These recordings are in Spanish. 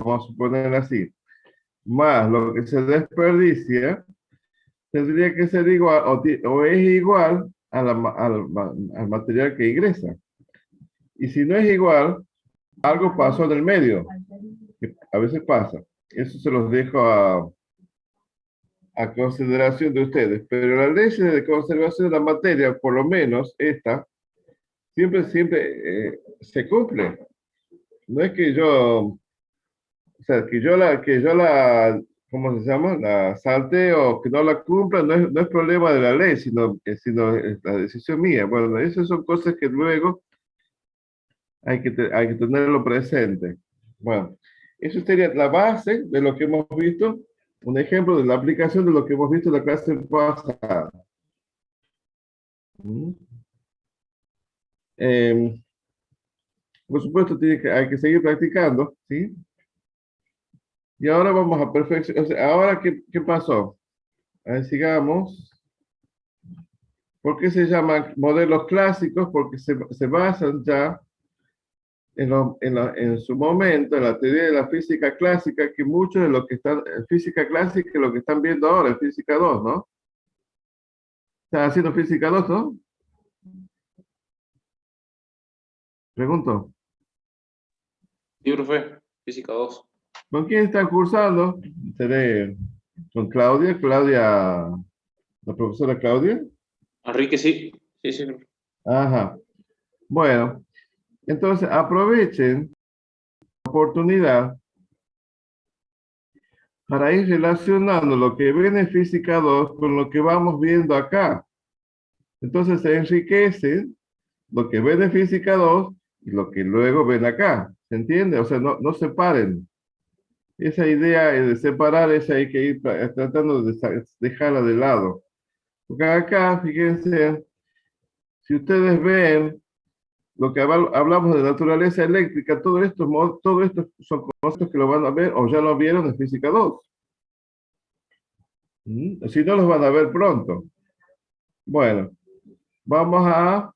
vamos a suponer así, más lo que se desperdicia, tendría que ser igual o es igual a al material que ingresa. Y si no es igual, algo pasó en el medio, que a veces pasa. Eso se los dejo a consideración de ustedes. Pero la ley de conservación de la materia, por lo menos esta, siempre se cumple. No es que yo, o sea, que yo la, ¿cómo se llama? La salte o que no la cumpla, no es problema de la ley, sino es la decisión mía. Bueno, esas son cosas que luego hay que tenerlo presente. Bueno, eso sería la base de lo que hemos visto, un ejemplo de la aplicación de lo que hemos visto en la clase pasada. ¿Mm? Eh, por supuesto, hay que seguir practicando, ¿sí? Y ahora vamos a perfeccionar. O sea, ahora, ¿qué pasó? A ver, sigamos. ¿Por qué se llaman modelos clásicos? Porque se basan ya en su momento, en la teoría de la física clásica, que muchos de los que están en física clásica, lo que están viendo ahora en física 2, ¿no? ¿Están haciendo física 2, no? Pregunto. Sí, profe, física 2. ¿Con quién están cursando? Seré con Claudia. Claudia, la profesora Claudia. Enrique, sí. Sí, sí, profe. Ajá. Bueno, entonces aprovechen la oportunidad para ir relacionando lo que ven en física 2 con lo que vamos viendo acá. Entonces se enriquece lo que ven en física 2 y lo que luego ven acá. ¿Se entiende? O sea, no separen. Esa idea de separar, esa hay que ir tratando de dejarla de lado. Porque acá, fíjense, si ustedes ven lo que hablamos de naturaleza eléctrica, todo esto son cosas que lo van a ver o ya lo vieron en física 2. Si no, los van a ver pronto. Bueno, vamos a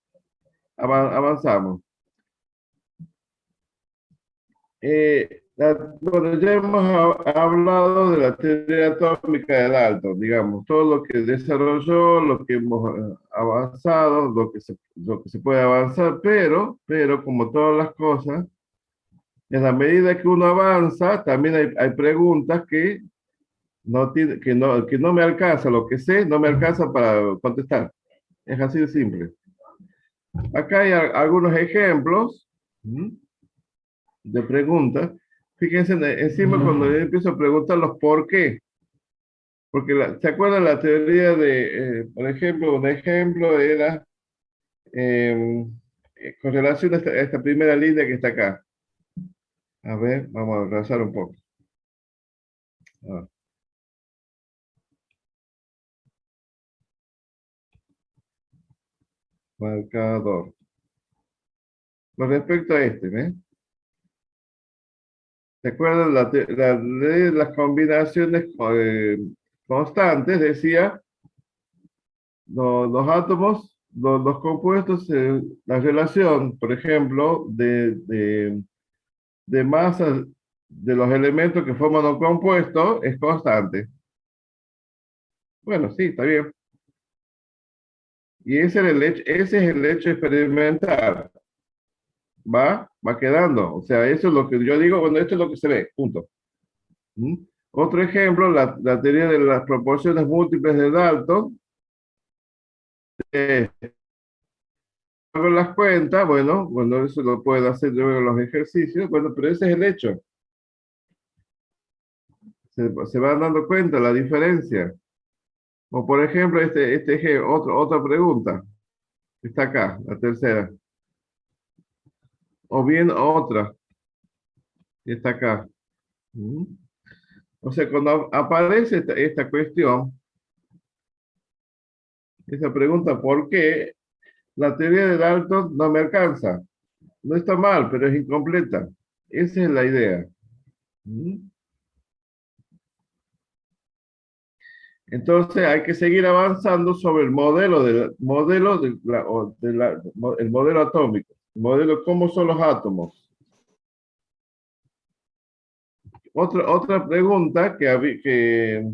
avanzamos. Bueno, ya hemos hablado de la teoría atómica de Dalton, digamos, todo lo que desarrolló, lo que hemos avanzado, lo que se puede avanzar, pero como todas las cosas, en la medida que uno avanza, también hay preguntas que no me alcanza, lo que sé no me alcanza para contestar. Es así de simple. Acá hay algunos ejemplos de preguntas. Fíjense encima cuando yo empiezo a preguntar los por qué. Porque ¿se acuerdan la teoría por ejemplo, un ejemplo era con relación a esta primera línea que está acá? A ver, vamos a avanzar un poco. Ah, marcador. Con respecto a este, ¿ves? ¿Se acuerdan la ley de las combinaciones constantes? Decía, los átomos, los compuestos, la relación, por ejemplo, de masas de los elementos que forman un compuesto es constante. Bueno, sí, está bien. Y ese es el hecho experimental. Va quedando. O sea, eso es lo que yo digo, bueno, esto es lo que se ve, punto. ¿Mm? Otro ejemplo, la teoría de las proporciones múltiples de Dalton. Hago las cuentas, bueno, eso lo pueden hacer luego en los ejercicios, bueno, pero ese es el hecho. Se van dando cuenta la diferencia. O por ejemplo, otra pregunta, que está acá, la tercera. O bien otra, que está acá. ¿Mm? O sea, cuando aparece esta cuestión, esa pregunta, ¿por qué la teoría de Dalton no me alcanza? No está mal, pero es incompleta. Esa es la idea. ¿Mm? Entonces hay que seguir avanzando sobre el el modelo atómico, el modelo cómo son los átomos. Otra pregunta que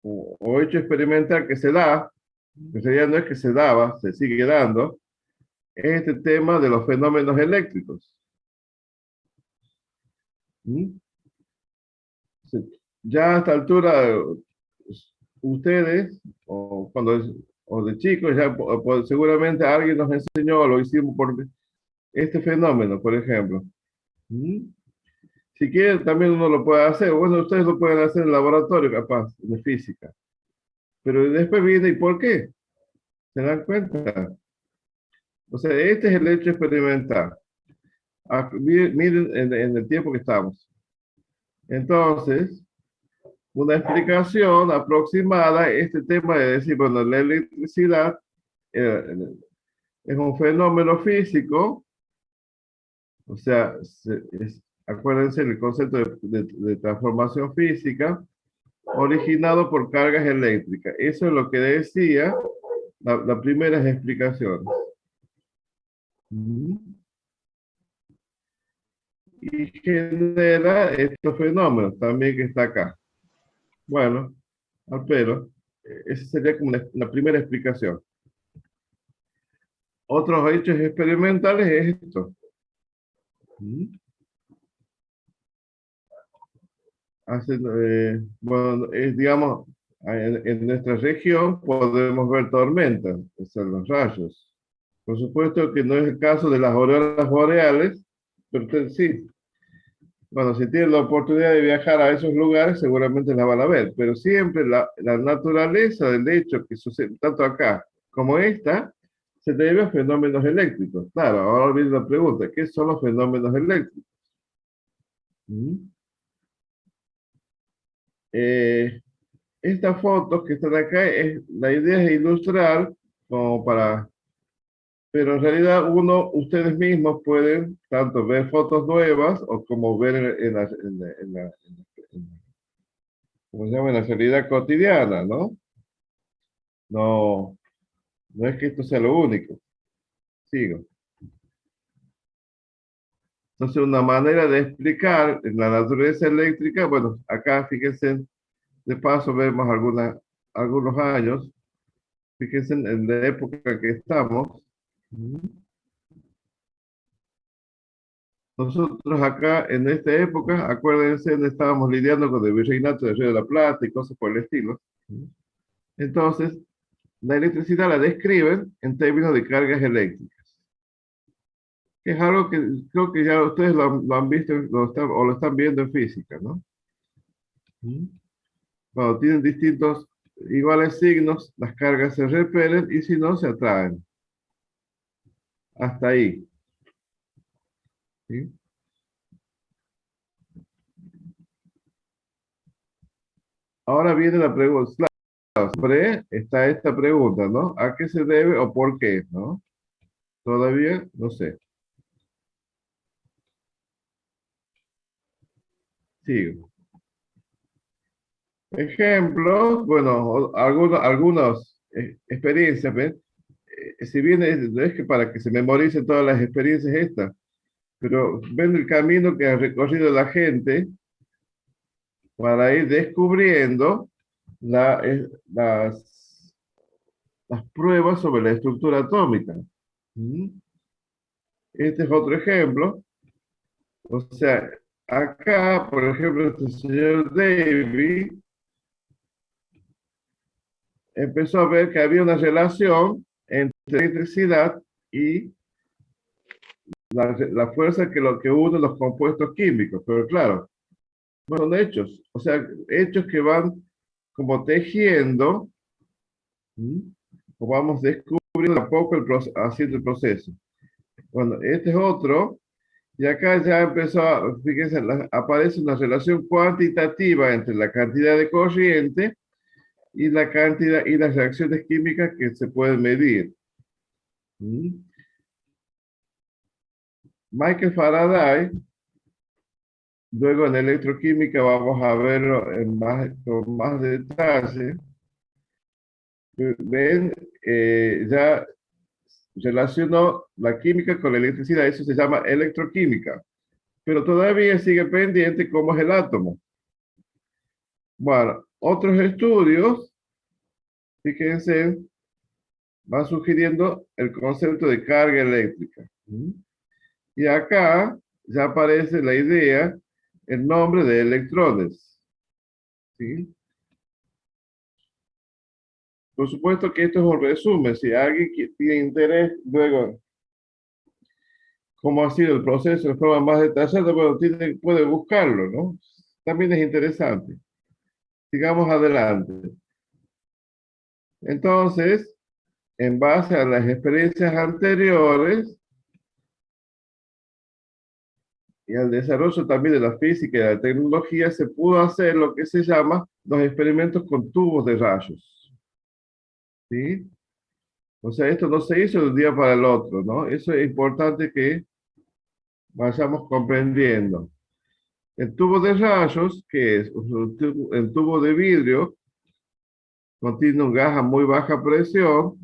o hecho experimental que se da, que sería no es que se daba, se sigue dando, es este tema de los fenómenos eléctricos. ¿Mm? Ya a esta altura, ustedes, o o de chicos, ya seguramente alguien nos enseñó, lo hicimos por este fenómeno, por ejemplo. ¿Mm? Si quieren, también uno lo puede hacer. Bueno, ustedes lo pueden hacer en el laboratorio, capaz, de física. Pero después viene, ¿y por qué? ¿Se dan cuenta? O sea, este es el hecho experimental. Miren en el tiempo que estamos. Entonces, una explicación aproximada, este tema de decir, bueno, la electricidad eh, es un fenómeno físico, o sea, acuérdense del concepto de transformación física, originado por cargas eléctricas. Eso es lo que decía la primera explicación. Y genera estos fenómenos también que está acá. Bueno, pero esa sería como la primera explicación. Otros hechos experimentales es esto. Bueno, digamos, en nuestra región podemos ver tormentas, o sea, los rayos. Por supuesto que no es el caso de las auroras boreales, pero sí, bueno, si tienen la oportunidad de viajar a esos lugares, seguramente la van a ver, pero siempre la naturaleza del hecho que sucede tanto acá como esta, se debe a fenómenos eléctricos. Claro, ahora viene la pregunta, ¿qué son los fenómenos eléctricos? ¿Mm? Eh, Estas fotos que están acá, la idea es ilustrar como para, pero en realidad ustedes mismos pueden tanto ver fotos nuevas o como ver ¿cómo se llama? En la realidad cotidiana, ¿no? No, no es que esto sea lo único. Sigo. Entonces, una manera de explicar la naturaleza eléctrica, bueno, acá fíjense, de paso vemos algunos años, fíjense en la época que estamos. Nosotros acá, en esta época, acuérdense, estábamos lidiando con el virreinato de Río de la Plata y cosas por el estilo. Entonces, la electricidad la describen en términos de cargas eléctricas, que es algo que creo que ya ustedes lo han visto o lo están viendo en física, ¿no? Cuando tienen distintos iguales signos, las cargas se repelen y si no, se atraen. Hasta ahí. ¿Sí? Ahora viene la pregunta. Siempre está esta pregunta, ¿no? ¿A qué se debe o por qué, ¿no? Todavía no sé. Sigo. Ejemplos, bueno, algunas experiencias, ¿ven? Si bien no es que para que se memoricen todas las experiencias estas, pero ven el camino que ha recorrido la gente para ir descubriendo las pruebas sobre la estructura atómica. ¿Mm? Este es otro ejemplo. O sea, acá, por ejemplo, este señor David empezó a ver que había una relación entre electricidad y la fuerza que une los compuestos químicos. Pero claro, no son hechos. O sea, hechos que van como tejiendo, ¿sí? O vamos descubriendo a poco haciendo el proceso. Bueno, este es otro. Y acá ya fíjense, aparece una relación cuantitativa entre la cantidad de corriente y la cantidad y las reacciones químicas que se pueden medir. ¿Mm? Michael Faraday, luego en electroquímica vamos a verlo con más detalle. Ven, ya relacionó la química con la electricidad, eso se llama electroquímica. pero todavía sigue pendiente cómo es el átomo. Bueno, otros estudios, fíjense, van sugiriendo el concepto de carga eléctrica. Y acá ya aparece la idea, el nombre de electrones. ¿Sí? Por supuesto que esto es un resumen. Si alguien tiene interés, luego, cómo ha sido el proceso de forma más detallada, bueno, puede buscarlo, ¿no? También es interesante. Sigamos adelante. Entonces, en base a las experiencias anteriores y al desarrollo también de la física y de la tecnología, se pudo hacer lo que se llama los experimentos con tubos de rayos. ¿Sí? O sea, esto no se hizo de un día para el otro, ¿no? Eso es importante que vayamos comprendiendo. El tubo de rayos, que es el tubo de vidrio, contiene un gas a muy baja presión,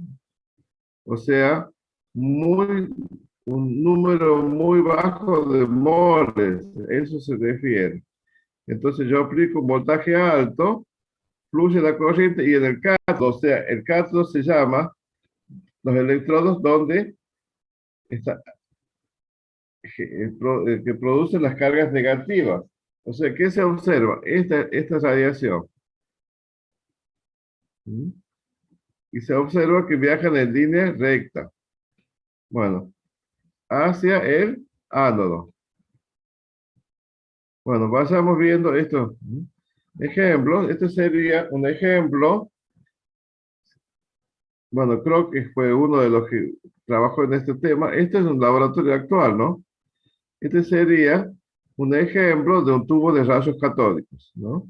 o sea, un número muy bajo de moles, eso se refiere. Entonces yo aplico un voltaje alto, fluye la corriente y en el cátodo, o sea, el cátodo se llama los electrodos donde está, que producen las cargas negativas. O sea, ¿qué se observa? Esta radiación. ¿Mm? Y se observa que viajan en línea recta. Bueno, hacia el ánodo. Bueno, vayamos viendo esto. Ejemplos. Este sería un ejemplo. Bueno, creo que fue uno de los que trabajó en este tema. Este es un laboratorio actual, ¿no? Este sería un ejemplo de un tubo de rayos catódicos, ¿no?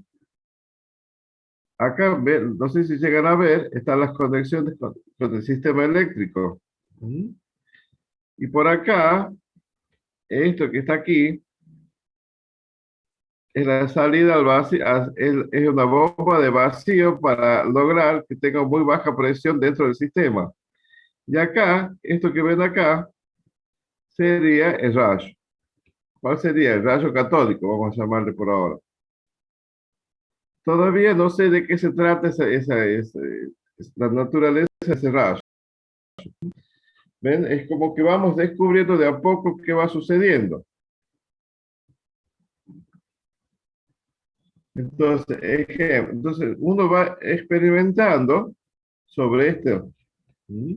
Acá, no sé si llegan a ver, están las conexiones con el sistema eléctrico. Y por acá, esto que está aquí, es la salida al vacío, es una bomba de vacío para lograr que tenga muy baja presión dentro del sistema. Y acá, esto que ven acá, sería el rayo. ¿Cuál sería? El rayo catódico, vamos a llamarle por ahora. Todavía no sé de qué se trata la naturaleza de ese rayo. ¿Ven? Es como que vamos descubriendo de a poco qué va sucediendo. Entonces uno va experimentando sobre esto. ¿Mm?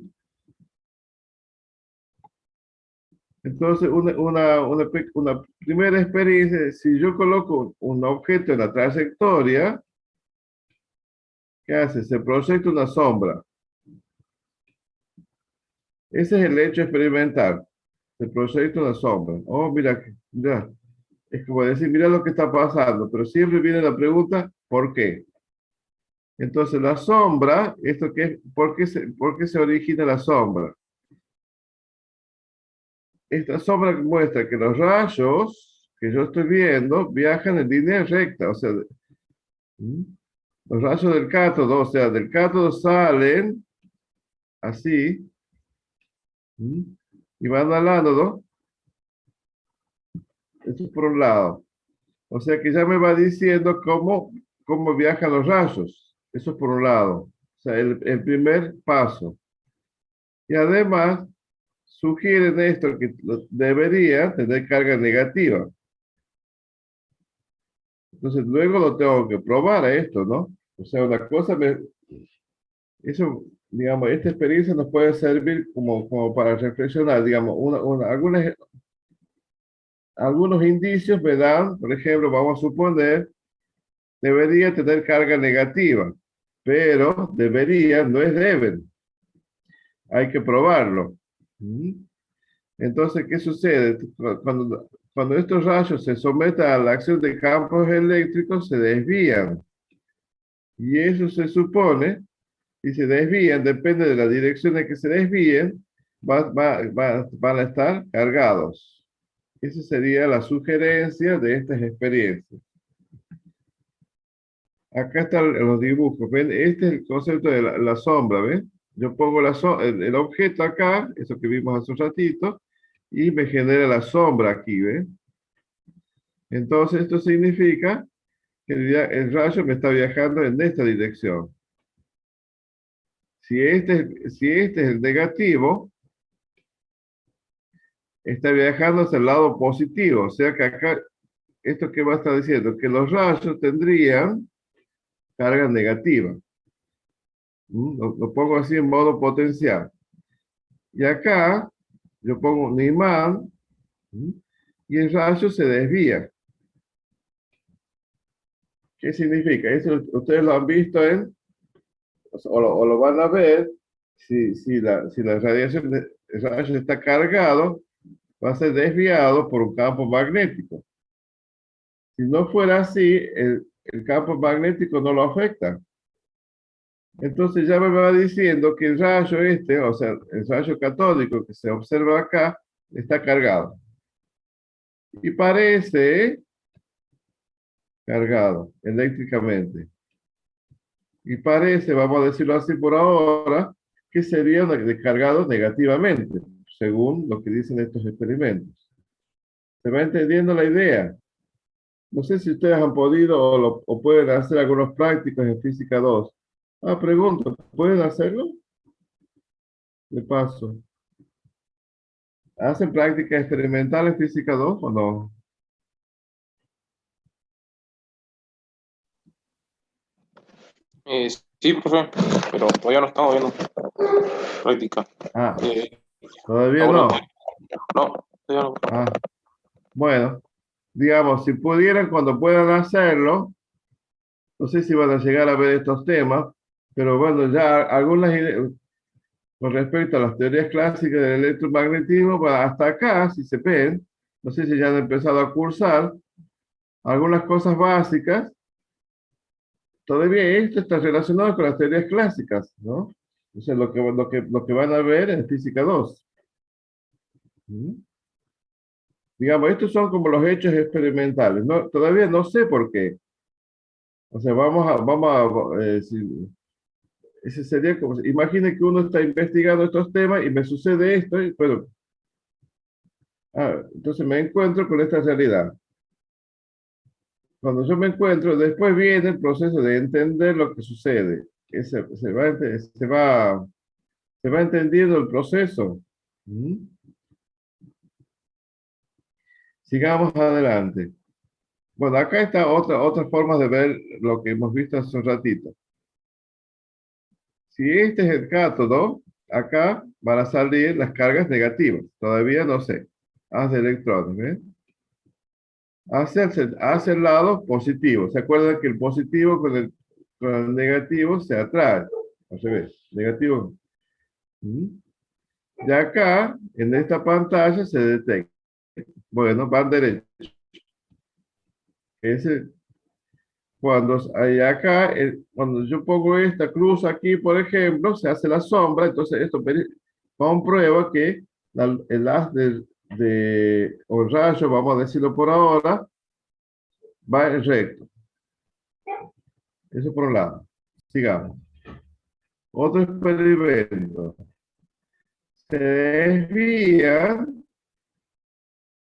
Entonces, una primera experiencia, si yo coloco un objeto en la trayectoria, ¿qué hace? Se proyecta una sombra. Ese es el hecho experimental. Se proyecta una sombra. Oh, mira, mira. Es como decir, mira lo que está pasando, pero siempre viene la pregunta, ¿por qué? Entonces, la sombra, ¿esto qué es? Por qué se origina la sombra? Esta sombra muestra que los rayos que yo estoy viendo viajan en línea recta, o sea, ¿Mm? Los rayos del cátodo, o sea, del cátodo salen así, ¿Mm? Y van al ánodo, esto es por un lado. O sea que ya me va diciendo cómo viajan los rayos, eso es por un lado. O sea, el primer paso. Y además, sugieren esto, que debería tener carga negativa. Entonces, luego lo tengo que probar a esto, ¿no? O sea, una cosa, eso, digamos, esta experiencia nos puede servir como para reflexionar, digamos, algunos indicios me dan, por ejemplo, vamos a suponer, debería tener carga negativa, pero debería, no es deben, hay que probarlo. Entonces, ¿qué sucede? Cuando estos rayos se someten a la acción de campos eléctricos, se desvían. Y eso se supone, y se desvían, depende de la dirección en que se desvíen, van a estar cargados. Esa sería la sugerencia de estas experiencias. Acá están los dibujos, ¿ven? Este es el concepto de la sombra, ¿ven? Yo pongo el objeto acá, eso que vimos hace un ratito, y me genera la sombra aquí, ¿ven? Entonces esto significa que el rayo me está viajando en esta dirección. Si este es el negativo, está viajando hacia el lado positivo. O sea que acá, ¿esto qué va a estar diciendo? Que los rayos tendrían carga negativa. Lo pongo así en modo potencial. Y acá yo pongo un imán y el rayo se desvía. ¿Qué significa? Eso ustedes lo han visto o lo van a ver, si la radiación, el rayo está cargado, va a ser desviado por un campo magnético. Si no fuera así, el campo magnético no lo afecta. Entonces ya me va diciendo que el rayo o sea, el rayo catódico que se observa acá, está cargado. Y parece cargado eléctricamente. Y parece, vamos a decirlo así por ahora, que sería cargado negativamente, según lo que dicen estos experimentos. ¿Se va entendiendo la idea? No sé si ustedes han podido o pueden hacer algunos prácticos en física 2. Pregunto, ¿pueden hacerlo? De paso. ¿Hacen prácticas experimentales en física 2 o no? Sí, profe, pero todavía no estamos viendo práctica. Ah, Eh, todavía aún no. no. No, todavía no. Bueno, digamos, si pudieran, cuando puedan hacerlo, no sé si van a llegar a ver estos temas, pero bueno, ya algunas ideas con respecto a las teorías clásicas del electromagnetismo, hasta acá, si se ven, no sé si ya han empezado a cursar algunas cosas básicas. Todavía esto está relacionado con las teorías clásicas, ¿no? O sea, lo que van a ver en física 2. ¿Mm? Digamos, estos son como los hechos experimentales. No, todavía no sé por qué. O sea, ese sería como, imagine que uno está investigando estos temas y me sucede esto, y bueno, entonces me encuentro con esta realidad. Cuando yo me encuentro, después viene el proceso de entender lo que sucede. Se va entendiendo el proceso. ¿Mm? Sigamos adelante. Bueno, acá está otra forma de ver lo que hemos visto hace un ratito. Si este es el cátodo, acá van a salir las cargas negativas. Todavía no sé. Haz de electrones, ¿ves? Hacia el lado positivo. ¿Se acuerdan que el positivo con el negativo se atrae? Al revés. Negativo. ¿Mm? De acá, en esta pantalla, se detecta. Bueno, van derecho. Ese, cuando yo pongo esta cruz aquí, por ejemplo, se hace la sombra, entonces esto comprueba que el haz o el rayo, vamos a decirlo por ahora, va en recto. Eso por un lado. Sigamos. Otro experimento. Se desvía,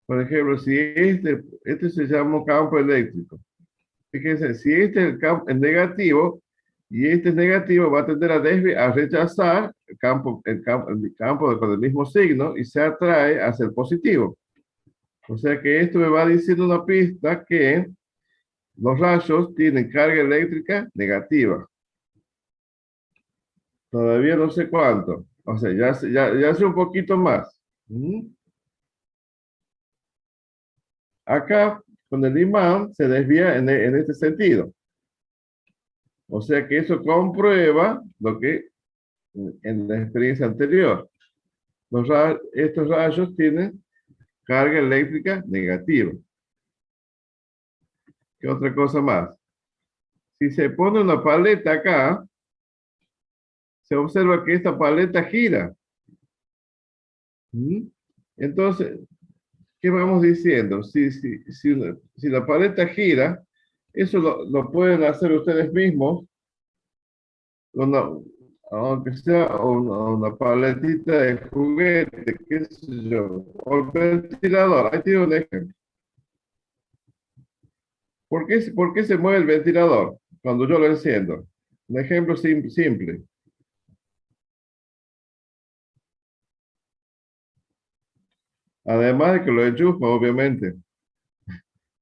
por ejemplo, si este se llama campo eléctrico. Fíjense, si este es el negativo y este es negativo, va a tender a rechazar el campo con el mismo signo y se atrae hacia el positivo. O sea que esto me va diciendo una pista que los rayos tienen carga eléctrica negativa. Todavía no sé cuánto. O sea, ya sé un poquito más. Acá, con el imán, se desvía en este sentido. O sea que eso comprueba lo que en la experiencia anterior. Estos rayos tienen carga eléctrica negativa. ¿Qué otra cosa más? Si se pone una paleta acá, se observa que esta paleta gira. Entonces, ¿qué vamos diciendo? Si la paleta gira, eso lo pueden hacer ustedes mismos, aunque sea una paletita de juguete, qué sé yo, o el ventilador. Ahí tiene un ejemplo. por qué se mueve el ventilador cuando yo lo enciendo? Un ejemplo simple. Además de que lo enchufo, obviamente,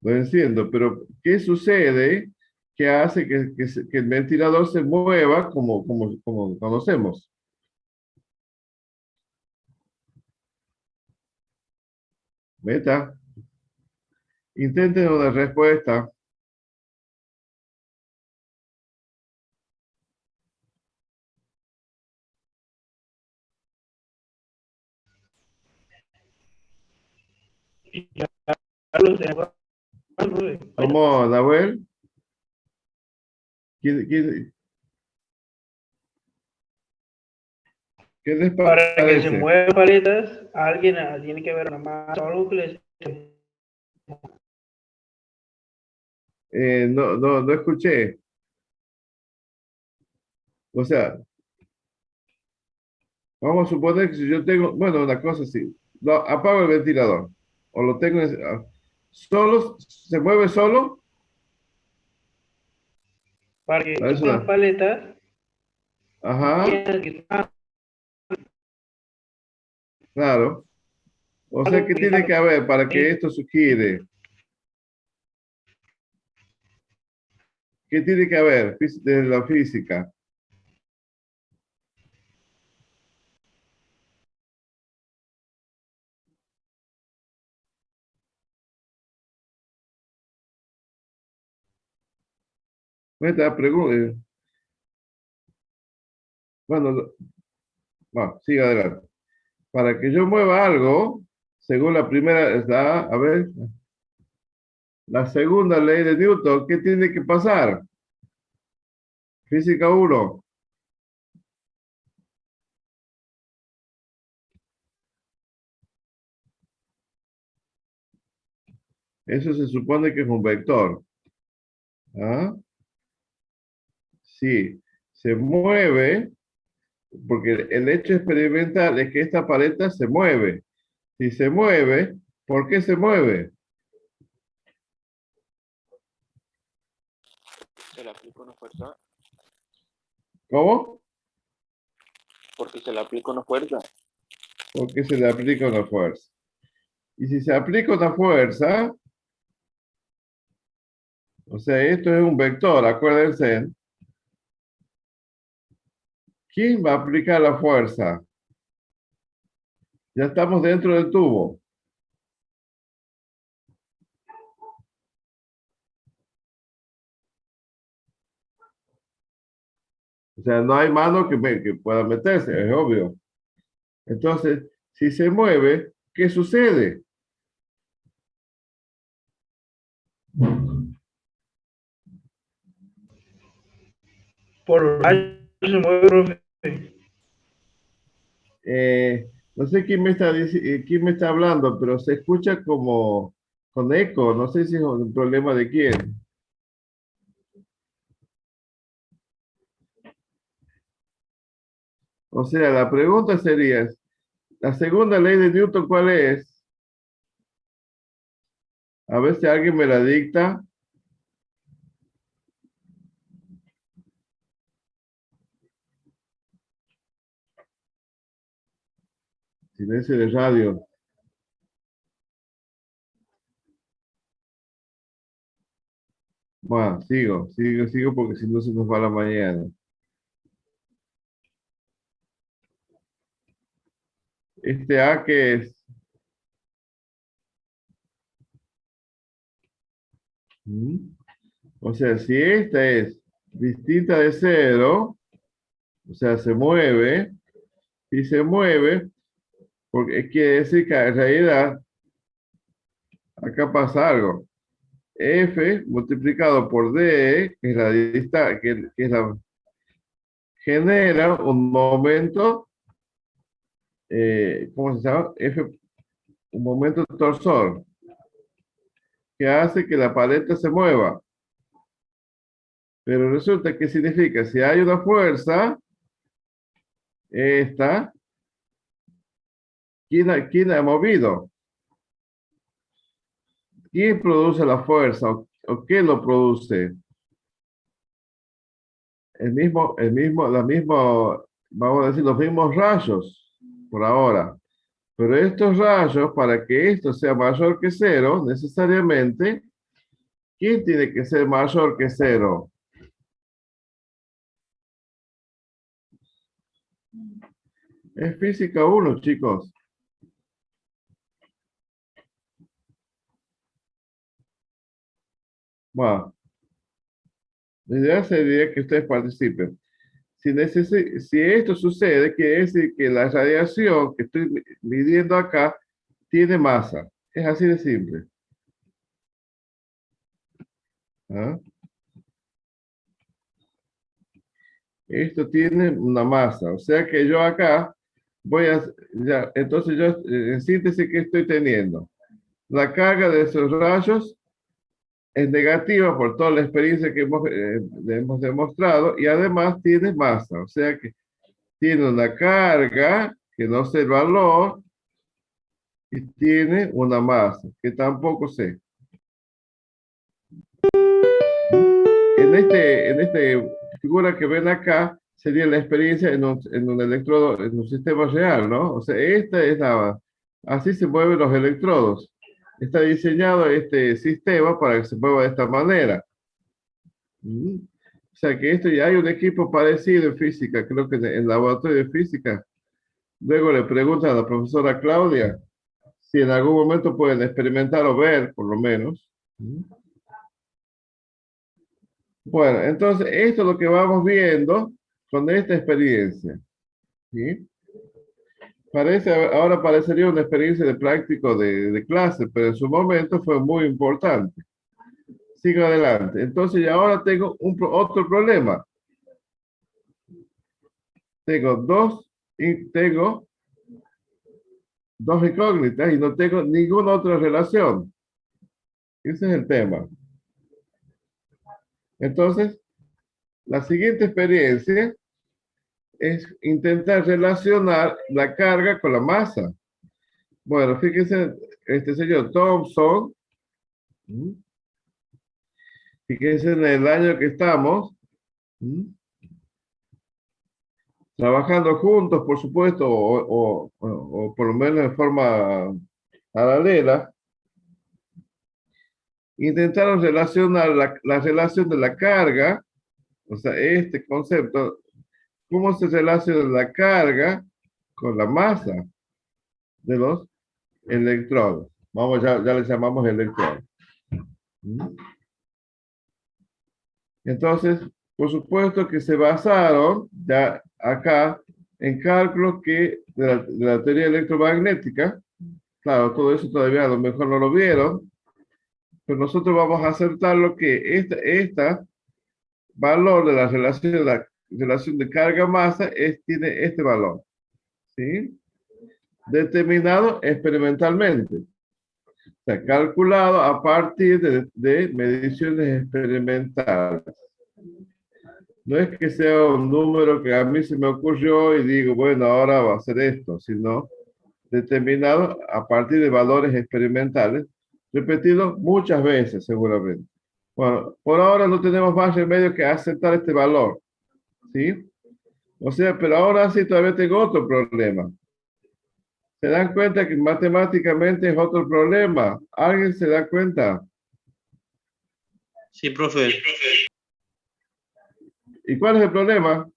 lo enciendo, pero ¿qué sucede que hace que el ventilador se mueva como conocemos? Meta, intenten una respuesta. Ya lo tengo. ¿Cómo, Nahuel? ¿Quién- ¿Qué les Para que se parece? muevan paletas, alguien tiene que ver una masa o algo que les... No escuché. O sea, vamos a suponer que si yo tengo, bueno, una cosa así, apago el ventilador o lo tengo solo, se mueve solo. Para que Es las una, paletas, ajá, tienen que estar claro. O sea, algo ¿qué que tiene está que haber para que esto sugiere? ¿Qué tiene que haber desde la física? Esta pregunta, bueno, bueno, sigue adelante. Para que yo mueva algo, según la primera, a ver, la segunda ley de Newton, ¿qué tiene que pasar? Física uno. Eso se supone que es un vector. ¿Ah? Sí, se mueve, porque el hecho experimental es que esta paleta se mueve. Si se mueve, ¿por qué se mueve? Se le aplica una fuerza. ¿Cómo? Porque se le aplica una fuerza. Porque se le aplica una fuerza. Y si se aplica una fuerza, o sea, esto es un vector, acuérdense. ¿Quién va a aplicar la fuerza? Ya estamos dentro del tubo. O sea, no hay mano que pueda meterse, es obvio. Entonces, si se mueve, ¿qué sucede? por se mueve, profe. No sé quién me está hablando, pero se escucha como con eco. No sé si es un problema de quién. O sea, la pregunta sería, ¿la segunda ley de Newton cuál es? A ver si alguien me la dicta. Silencio de radio. Bueno, sigo porque si no se nos va la mañana. Este A que es, ¿mm? O sea, si esta es distinta de cero, o sea, se mueve, si se mueve, porque quiere decir que en realidad acá pasa algo. F multiplicado por D, que es la distancia, que es la, genera un momento, ¿cómo se llama? F, un momento torsor, que hace que la paleta se mueva. Pero resulta que significa, si hay una fuerza, esta, ¿quién ha movido? ¿Quién produce la fuerza? ¿O qué lo produce? Vamos a decir, los mismos rayos, por ahora. Pero estos rayos, para que esto sea mayor que cero, necesariamente, ¿quién tiene que ser mayor que cero? Es física 1, chicos. Bueno, la idea sería que ustedes participen. Si esto sucede, quiere decir que la radiación que estoy midiendo acá tiene masa. Es así de simple. ¿Ah? Esto tiene una masa. O sea que yo acá voy a... Ya, entonces yo, en síntesis, ¿qué estoy teniendo? La carga de esos rayos es negativa por toda la experiencia que hemos demostrado y además tiene masa. O sea que tiene una carga que no sé el valor y tiene una masa que tampoco sé. En esta figura que ven acá sería la experiencia en un electrodo, en un sistema real, ¿no? O sea, así se mueven los electrodos. Está diseñado este sistema para que se mueva de esta manera. ¿Mm? O sea que esto ya hay un equipo parecido en física, creo que en el laboratorio de física. Luego le preguntan a la profesora Claudia si en algún momento pueden experimentar o ver, por lo menos. ¿Mm? Bueno, entonces esto es lo que vamos viendo con esta experiencia. ¿Sí? Ahora parecería una experiencia de práctico de clase, pero en su momento fue muy importante. Sigo adelante. Entonces, y ahora tengo otro problema. Tengo dos incógnitas y no tengo ninguna otra relación. Ese es el tema. Entonces, la siguiente experiencia es intentar relacionar la carga con la masa. Bueno, fíjense, este señor Thomson, fíjense en el año que estamos, trabajando juntos, por supuesto, o por lo menos en forma paralela, intentaron relacionar la relación de la carga, o sea, este concepto, cómo se relaciona la carga con la masa de los electrones. Vamos, ya les llamamos electrones. Entonces, por supuesto que se basaron ya acá en cálculos de la teoría electromagnética. Claro, todo eso todavía a lo mejor no lo vieron, pero nosotros vamos a aceptar lo que esta valor de la relación de carga-masa tiene este valor, ¿sí? Determinado experimentalmente. O sea, calculado a partir de mediciones experimentales. No es que sea un número que a mí se me ocurrió y digo, bueno, ahora va a ser esto, sino determinado a partir de valores experimentales, repetidos muchas veces seguramente. Bueno, por ahora no tenemos más remedio que aceptar este valor, ¿sí? O sea, pero ahora sí todavía tengo otro problema. ¿Se dan cuenta que matemáticamente es otro problema? ¿Alguien se da cuenta? Sí, profe. ¿Y cuál es el problema?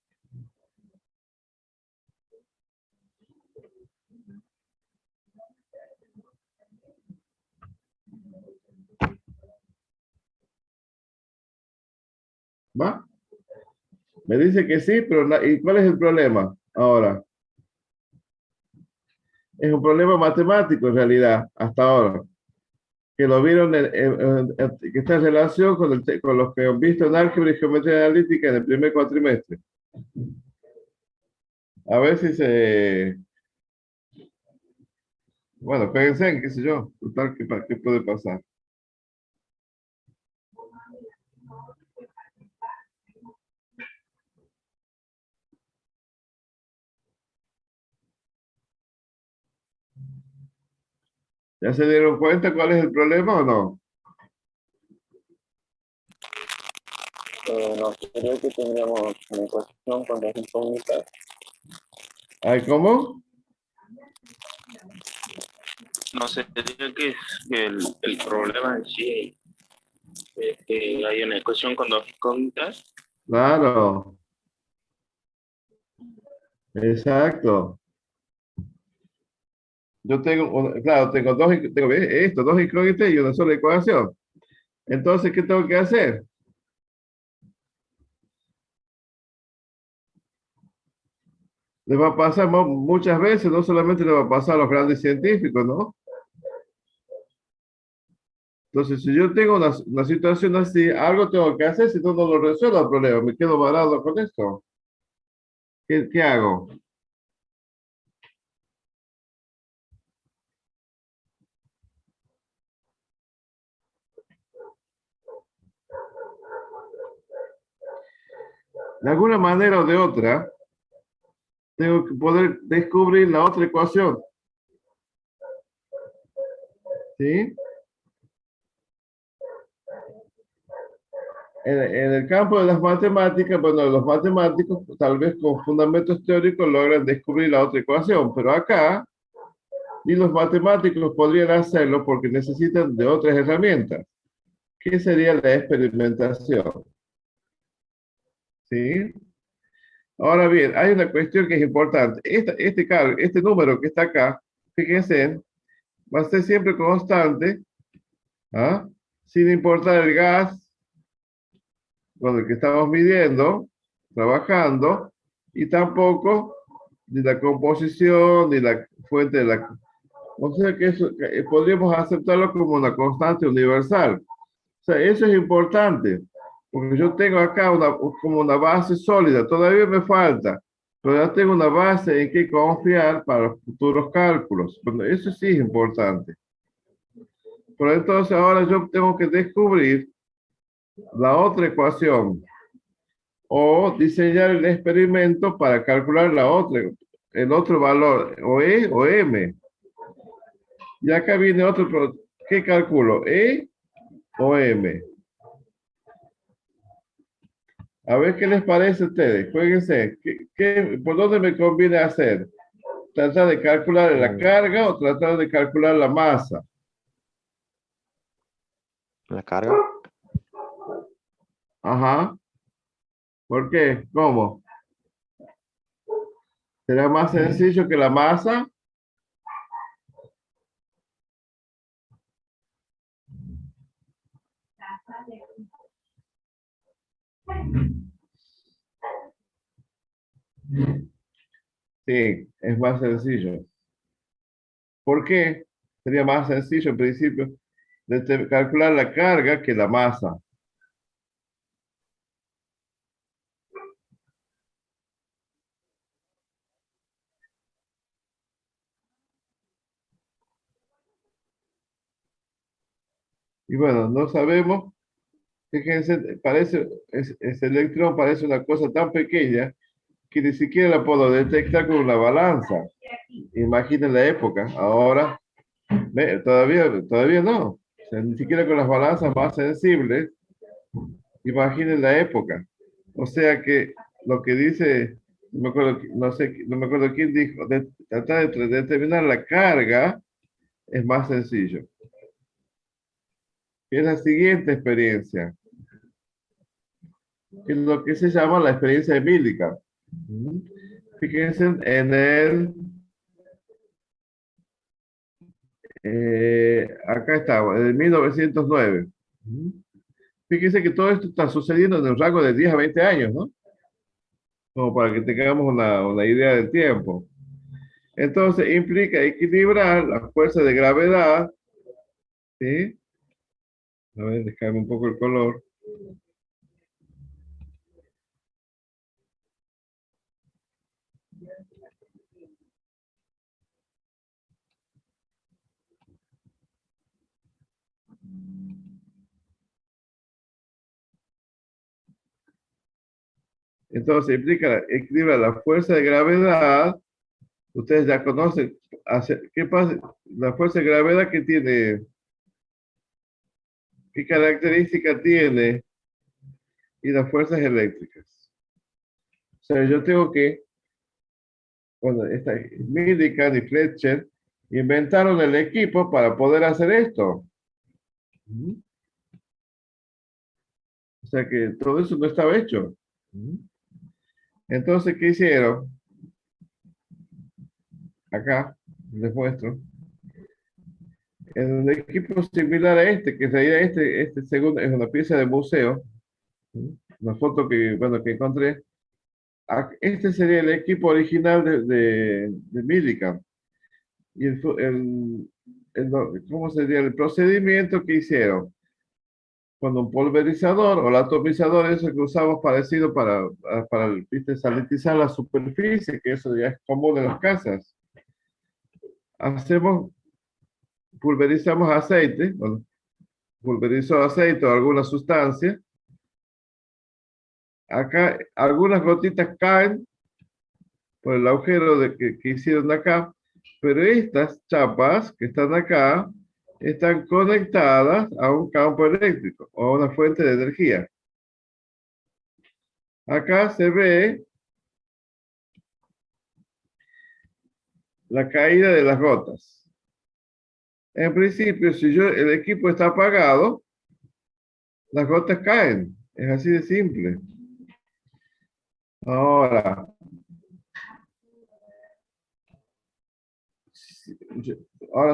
¿Va? Me dice que sí, pero ¿y cuál es el problema ahora? Es un problema matemático en realidad, hasta ahora. Que lo vieron, que está en relación con los que han visto en álgebra y geometría analítica en el primer cuatrimestre. A ver si bueno, fíjense en qué sé yo, total, ¿qué puede pasar? ¿Ya se dieron cuenta cuál es el problema o no? No sería que tendríamos una ecuación con dos incógnitas. ¿Ay, cómo? No sería que el problema en sí es que hay una ecuación con dos incógnitas. Claro, exacto. Yo tengo, claro, tengo esto, dos incógnitas y una sola ecuación. Entonces, ¿qué tengo que hacer? Le va a pasar muchas veces, no solamente le va a pasar a los grandes científicos, ¿no? Entonces, si yo tengo una situación así, algo tengo que hacer, si no, no lo resuelvo el problema, me quedo varado con esto. ¿Qué hago? De alguna manera o de otra, tengo que poder descubrir la otra ecuación, ¿sí? En el campo de las matemáticas, bueno, los matemáticos tal vez con fundamentos teóricos logran descubrir la otra ecuación, pero acá ni los matemáticos podrían hacerlo porque necesitan de otras herramientas. ¿Qué sería la experimentación? ¿Sí? Ahora bien, hay una cuestión que es importante. Este número que está acá, fíjense, va a ser siempre constante, ¿ah? Sin importar el gas con el que estamos midiendo, trabajando, y tampoco ni la composición, ni la fuente de la... O sea que eso podríamos aceptarlo como una constante universal. O sea, eso es importante, porque yo tengo acá como una base sólida, todavía me falta, pero ya tengo una base en que confiar para los futuros cálculos. Bueno, eso sí es importante. Pero entonces ahora yo tengo que descubrir la otra ecuación o diseñar el experimento para calcular el otro valor, o E o M. Y acá viene otro, ¿qué calculo? ¿E o M? A ver qué les parece a ustedes. Jueguense. ¿Por dónde me conviene hacer? ¿Tratar de calcular la carga o tratar de calcular la masa? La carga. Ajá. ¿Por qué? ¿Cómo? ¿Será más sencillo que la masa? Sí, es más sencillo. ¿Por qué? Sería más sencillo en principio calcular la carga que la masa. Y bueno, no sabemos, fíjense, ese electrón parece una cosa tan pequeña que ni siquiera la puedo detectar con una balanza. Imaginen la época, ahora todavía no. O sea, ni siquiera con las balanzas más sensibles, imaginen la época. O sea que lo que dice, no me acuerdo, no sé, no me acuerdo quién dijo, tratar de determinar la carga es más sencillo. Es la siguiente experiencia, que es lo que se llama la experiencia emílica. Fíjense acá estaba, en el 1909. Fíjense que todo esto está sucediendo en el rango de 10 a 20 años, ¿no? Como para que tengamos una idea del tiempo. Entonces, implica equilibrar la fuerza de gravedad, ¿sí? A ver, déjame un poco el color. Entonces, implica equilibrar la fuerza de gravedad. Ustedes ya conocen. ¿Qué pasa? La fuerza de gravedad que tiene, ¿qué característica tiene? y las fuerzas eléctricas. O sea, yo tengo que, bueno, Millikan y Fletcher inventaron el equipo para poder hacer esto. O sea que todo eso no estaba hecho. Entonces, ¿qué hicieron? Acá les muestro. En un equipo similar a este, que en realidad este segundo es una pieza de museo, una foto que, bueno, que encontré. Este sería el equipo original de Millikan. Y ¿cómo sería el procedimiento que hicieron? Con un pulverizador o el atomizador, eso que usamos parecido para ¿viste? Salinizar la superficie, que eso ya es común en las casas. Pulverizamos aceite, bueno, pulverizó aceite o alguna sustancia. Acá algunas gotitas caen por el agujero que hicieron acá, pero estas chapas que están acá están conectadas a un campo eléctrico o a una fuente de energía. Acá se ve la caída de las gotas. En principio, si el equipo está apagado, las gotas caen. Es así de simple. Ahora,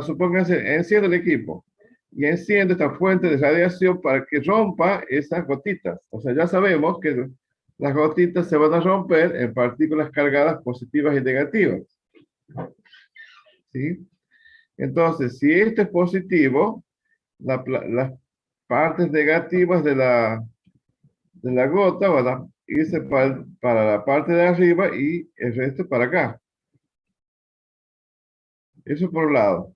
supónganse, enciende el equipo y enciende esta fuente de radiación para que rompa esas gotitas. O sea, ya sabemos que las gotitas se van a romper en partículas cargadas positivas y negativas. ¿Sí? Entonces, si esto es positivo, las partes negativas de la gota van a irse para la parte de arriba y el resto para acá. Eso por un lado.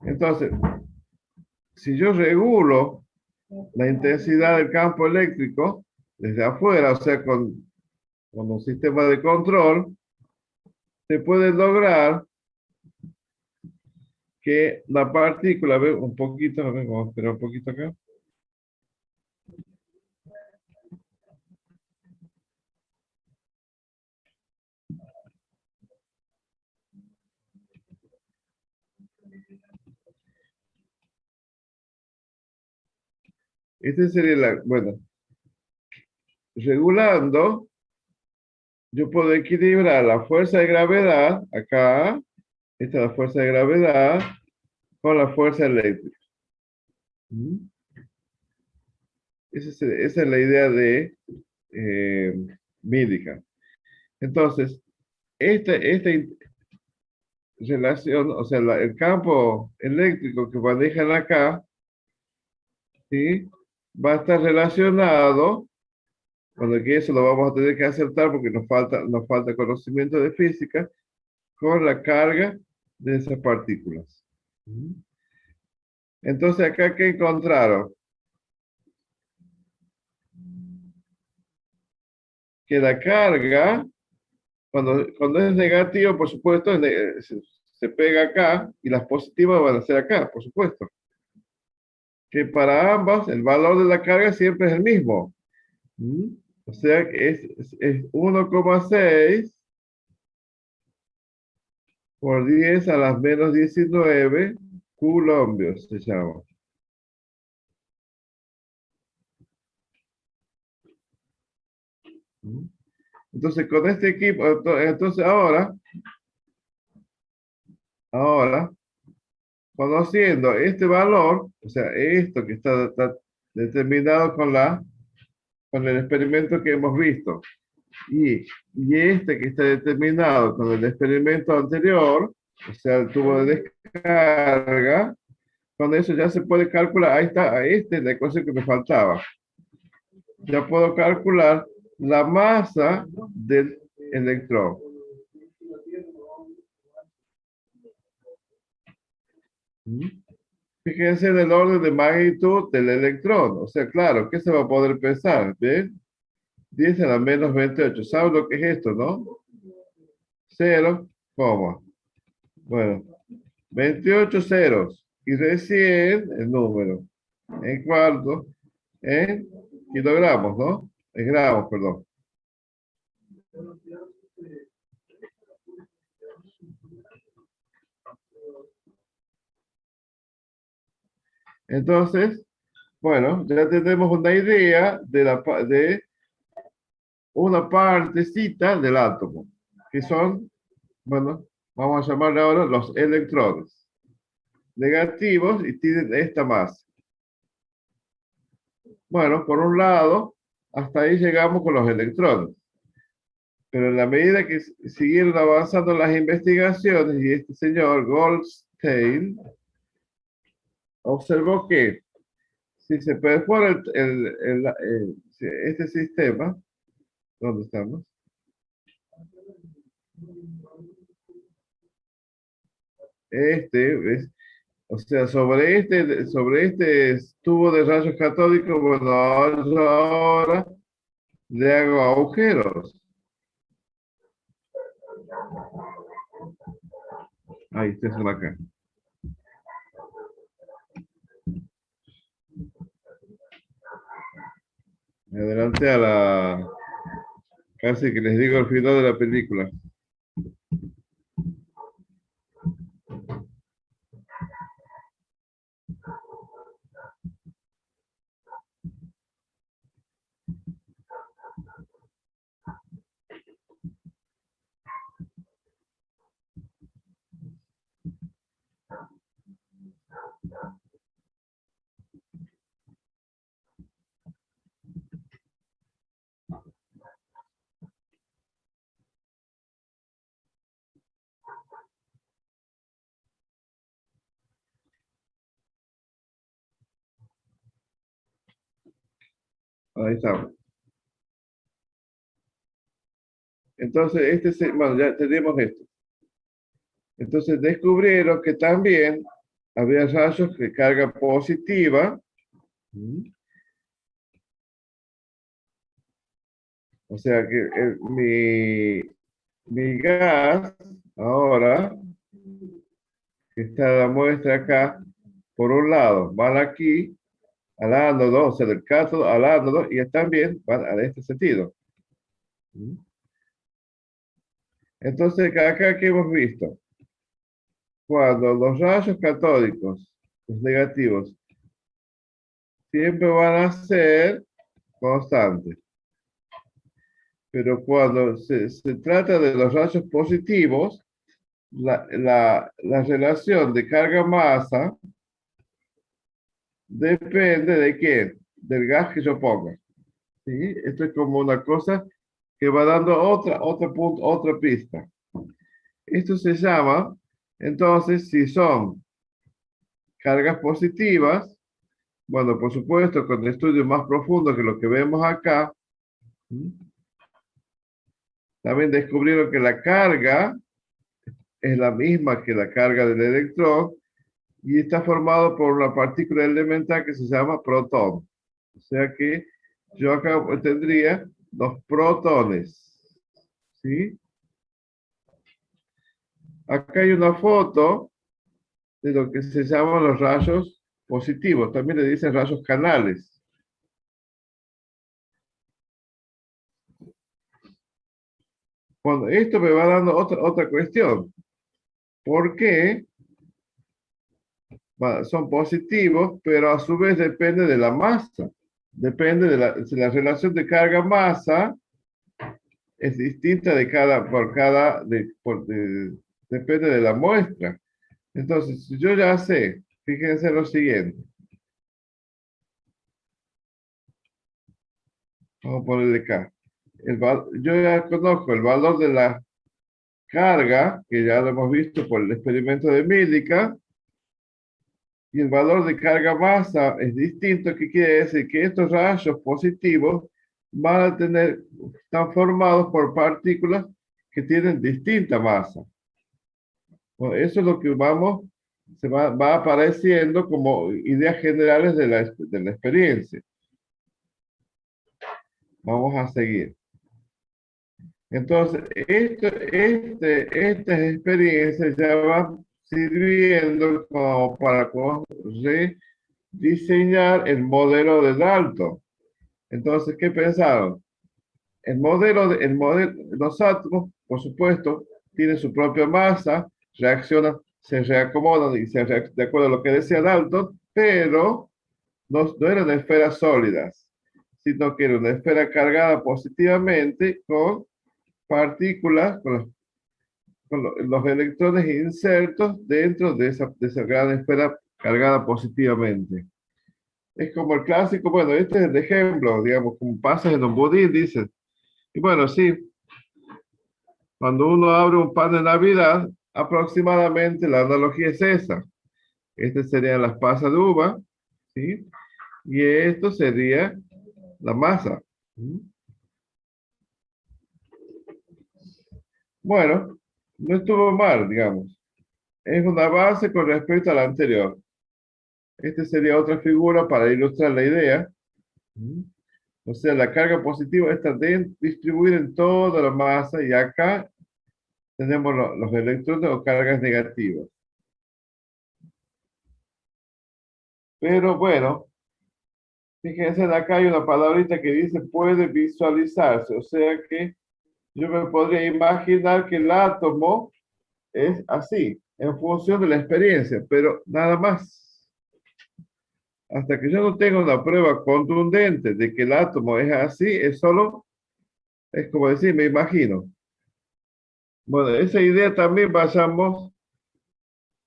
Entonces, si yo regulo la intensidad del campo eléctrico desde afuera, o sea, con un sistema de control, se puede lograr que la partícula, ve un poquito, vamos a esperar un poquito acá. Este sería bueno, regulando, yo puedo equilibrar la fuerza de gravedad, acá, esta es la fuerza de gravedad, con la fuerza eléctrica. Esa es la idea de Millikan. Entonces, esta relación, o sea, el campo eléctrico que manejan acá, ¿sí? Va a estar relacionado, bueno, que eso lo vamos a tener que aceptar porque nos falta conocimiento de física, con la carga de esas partículas. Entonces, acá, ¿qué encontraron? Que la carga, cuando es negativo, por supuesto, se pega acá y las positivas van a ser acá, por supuesto. Que para ambas el valor de la carga siempre es el mismo. O sea que es 1,6 por 10 a las menos 19 coulombios, se llama. Entonces, con este equipo, entonces ahora, conociendo este valor, o sea, esto que está determinado con el experimento que hemos visto, y este que está determinado con el experimento anterior, o sea, el tubo de descarga, con eso ya se puede calcular, ahí está, la ecuación que me faltaba. Ya puedo calcular la masa del electrón. Fíjense en el orden de magnitud del electrón. O sea, claro, ¿qué se va a poder pensar? ¿Ven? 10 a la menos 28. ¿Saben lo que es esto, no? 0, ¿cómo? Bueno, 28 ceros. Y recién el número. En cuarto, en kilogramos, ¿no? En gramos, perdón. Entonces, bueno, ya tenemos una idea de una partecita del átomo, que son, bueno, vamos a llamarle ahora los electrones negativos y tienen esta masa. Bueno, por un lado, hasta ahí llegamos con los electrones. Pero en la medida que siguieron avanzando las investigaciones y este señor Goldstein observó que si se perfora este sistema, ¿dónde estamos? O sea, sobre este tubo de rayos catódicos, bueno, ahora le hago agujeros. Ahí está acá. Me adelanté a la... Casi que les digo el final de la película. Ahí estamos. Entonces, bueno, ya tenemos esto. Entonces descubrieron que también había rayos de carga positiva. O sea que mi gas, ahora, que está la muestra acá, por un lado, van aquí, al ánodo, o sea, del cátodo al ánodo, y también van en este sentido. Entonces, acá que hemos visto, cuando los rayos catódicos, los negativos, siempre van a ser constantes. Pero cuando se trata de los rayos positivos, la relación de carga-masa depende de qué, del gas que yo ponga. ¿Sí? Esto es como una cosa que va dando otra pista. Esto se llama, entonces, si son cargas positivas, bueno, por supuesto, con estudios más profundos que lo que vemos acá, también descubrieron que la carga es la misma que la carga del electrón y está formado por una partícula elemental que se llama protón. O sea que yo acá tendría los protones. ¿Sí? Acá hay una foto de lo que se llaman los rayos positivos. También le dicen rayos canales. Bueno, esto me va dando otra cuestión. ¿Por qué son positivos, pero a su vez depende de la masa? Depende de la relación de carga-masa es distinta depende de la muestra. Entonces, si yo ya sé, fíjense lo siguiente. Vamos a ponerle acá. Yo ya conozco el valor de la carga, que ya lo hemos visto por el experimento de Millikan, y el valor de carga-masa es distinto, que quiere decir que estos rayos positivos están formados por partículas que tienen distinta masa. Bueno, eso es lo que va apareciendo como ideas generales de la experiencia. Vamos a seguir. Entonces, estas experiencias ya van sirviendo como para diseñar el modelo de Dalton. Entonces, ¿qué pensaron? Los átomos, por supuesto, tienen su propia masa, reaccionan, se reacomodan y de acuerdo a lo que decía Dalton, pero no eran esferas sólidas, sino que era una esfera cargada positivamente con partículas, los electrones insertos dentro de esa gran esfera cargada positivamente. Es como el clásico, bueno, este es el ejemplo, digamos, como pasa en un budín, dicen. Y bueno, sí, cuando uno abre un pan de Navidad, aproximadamente la analogía es esa. Estas serían las pasas de uva, ¿sí? Y esto sería la masa. Bueno, no estuvo mal, digamos. Es una base con respecto a la anterior. Esta sería otra figura para ilustrar la idea. O sea, la carga positiva está distribuida en toda la masa y acá tenemos los electrones o cargas negativas. Pero bueno, fíjense, acá hay una palabrita que dice puede visualizarse. O sea que yo me podría imaginar que el átomo es así, en función de la experiencia, pero nada más. Hasta que yo no tenga una prueba contundente de que el átomo es así, es como decir, me imagino. Bueno, esa idea también vayamos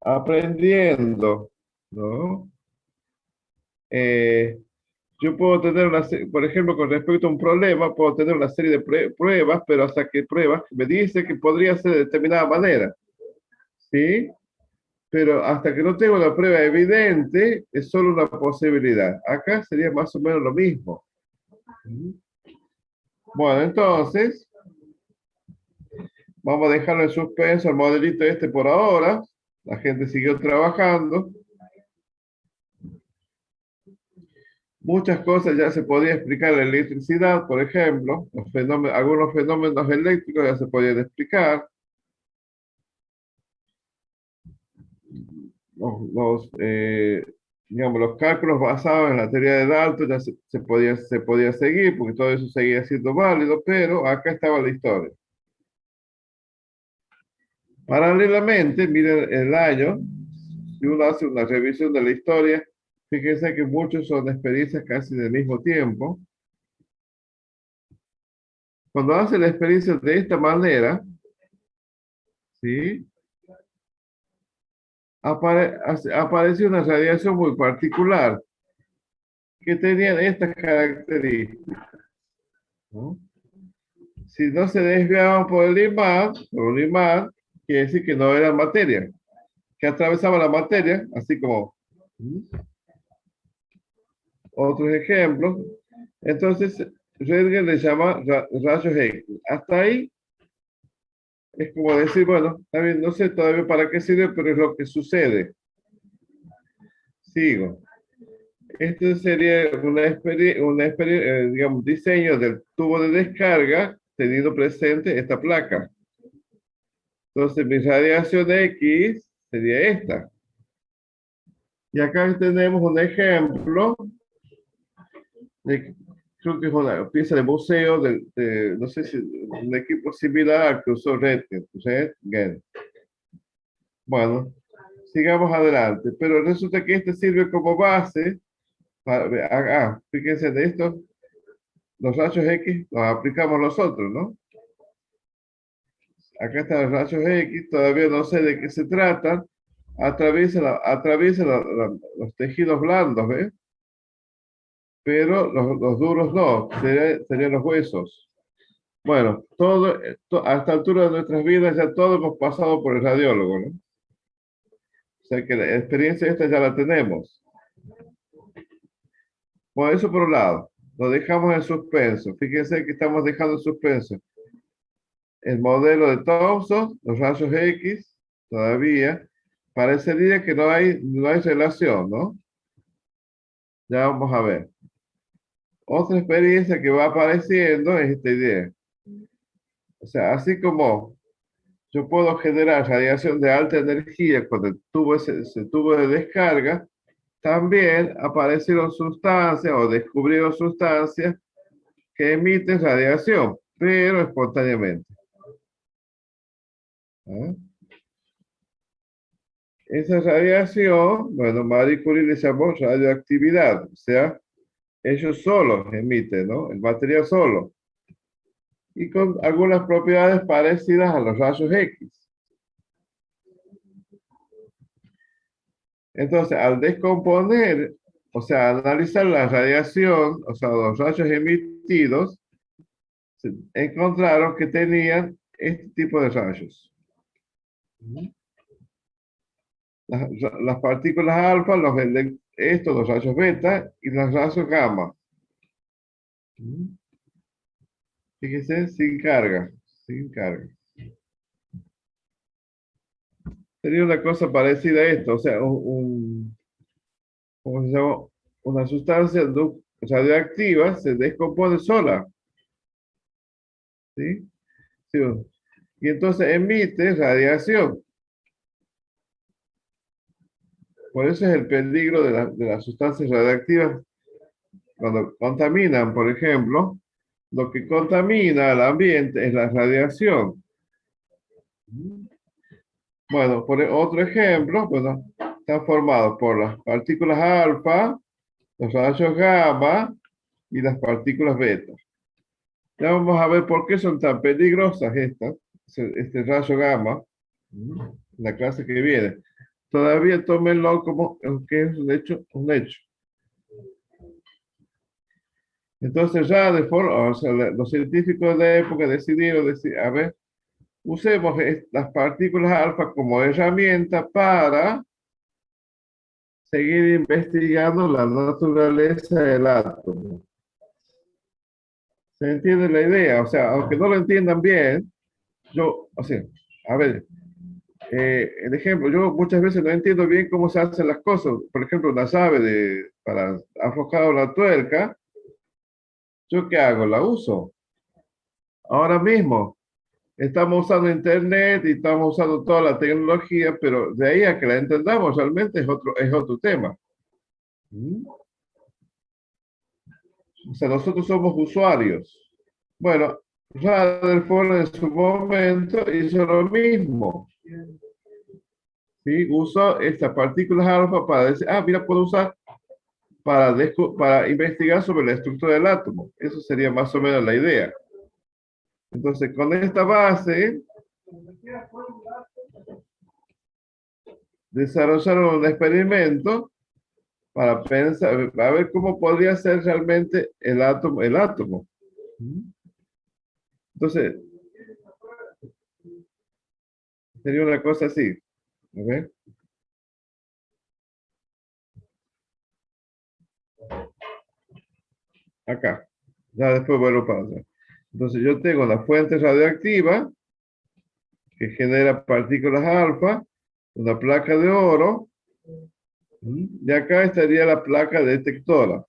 aprendiendo, ¿no? Yo puedo tener por ejemplo, con respecto a un problema, puedo tener una serie de pruebas, pero hasta que pruebas me dice que podría ser de determinada manera, ¿sí? Pero hasta que no tengo una prueba evidente, es solo una posibilidad. Acá sería más o menos lo mismo. Bueno, entonces, vamos a dejarlo en suspenso el modelito este por ahora. La gente siguió trabajando. Muchas cosas ya se podía explicar en la electricidad, por ejemplo. Algunos fenómenos eléctricos ya se podían explicar. Digamos, los cálculos basados en la teoría de Dalton ya se podía seguir, porque todo eso seguía siendo válido, pero acá estaba la historia. Paralelamente, miren el año, si uno hace una revisión de la historia, fíjense que muchos son experiencias casi del mismo tiempo. Cuando hace la experiencia de esta manera, ¿sí? Apareció una radiación muy particular que tenía estas características, ¿no? Si no se desviaban por un imán, quiere decir que no era materia, que atravesaba la materia, así como otros ejemplos. Entonces, Röntgen le llama rayos X. Hasta ahí es como decir, bueno, también no sé todavía para qué sirve, pero es lo que sucede. Sigo. Esto sería digamos, diseño del tubo de descarga teniendo presente esta placa. Entonces, mi radiación X sería esta. Y acá tenemos un ejemplo creo que es una pieza de museo no sé si un equipo similar al que usó Röntgen. Bueno, sigamos adelante. Pero resulta que este sirve como base fíjense en esto, los rayos X los aplicamos nosotros, ¿no? Acá están los rayos X, todavía no sé de qué se trata, atraviesa los tejidos blandos, ¿ves? Pero los duros no, serían los huesos. Bueno, a esta altura de nuestras vidas ya todos hemos pasado por el radiólogo, ¿no? O sea que la experiencia esta ya la tenemos. Bueno, eso por un lado. Lo dejamos en suspenso. Fíjense que estamos dejando en suspenso el modelo de Thomson, los rayos X, todavía. Parecería que no hay relación, ¿no? Ya vamos a ver. Otra experiencia que va apareciendo es esta idea. O sea, así como yo puedo generar radiación de alta energía con el tubo, ese tubo de descarga, también aparecieron sustancias o descubrieron sustancias que emiten radiación, pero espontáneamente. ¿Ah? Esa radiación, bueno, Marie Curie le llamó radioactividad, o sea, ellos solos emiten, ¿no? El material solo. Y con algunas propiedades parecidas a los rayos X. Entonces, al descomponer, o sea, analizar la radiación, o sea, los rayos emitidos, encontraron que tenían este tipo de rayos. Las partículas alfa, estos, los rayos beta y los rayos gamma. Fíjense, sin carga, sin carga. Sería una cosa parecida a esto, o sea, ¿cómo se llama? Una sustancia radioactiva se descompone sola, ¿sí? Sí. Y entonces emite radiación. Por eso es el peligro de las sustancias radiactivas cuando contaminan, por ejemplo, lo que contamina al ambiente es la radiación. Bueno, por otro ejemplo, bueno, están formados por las partículas alfa, los rayos gamma y las partículas beta. Ya vamos a ver por qué son tan peligrosas este rayo gamma, en la clase que viene. Todavía tómenlo como que es un hecho, un hecho. Entonces ya de forma, o sea, los científicos de la época decidieron decir, a ver, usemos las partículas alfa como herramienta para seguir investigando la naturaleza del átomo. ¿Se entiende la idea? O sea, aunque no lo entiendan bien, o sea, a ver, el ejemplo, yo muchas veces no entiendo bien cómo se hacen las cosas. Por ejemplo, una llave para aflojar una tuerca, ¿yo qué hago? La uso. Ahora mismo, estamos usando internet y estamos usando toda la tecnología, pero de ahí a que la entendamos realmente es otro tema. O sea, nosotros somos usuarios. Bueno, Rutherford en su momento hizo lo mismo. ¿Sí? Usó estas partículas alfa para decir, mira, puedo usar para investigar sobre la estructura del átomo. Eso sería más o menos la idea. Entonces, con esta base, desarrollaron un experimento para pensar, a ver cómo podría ser realmente el átomo. Entonces, sería una cosa así. ¿Ok? Acá. Ya después vuelvo para atrás. Entonces, yo tengo la fuente radioactiva que genera partículas alfa, una placa de oro, y acá estaría la placa detectora. O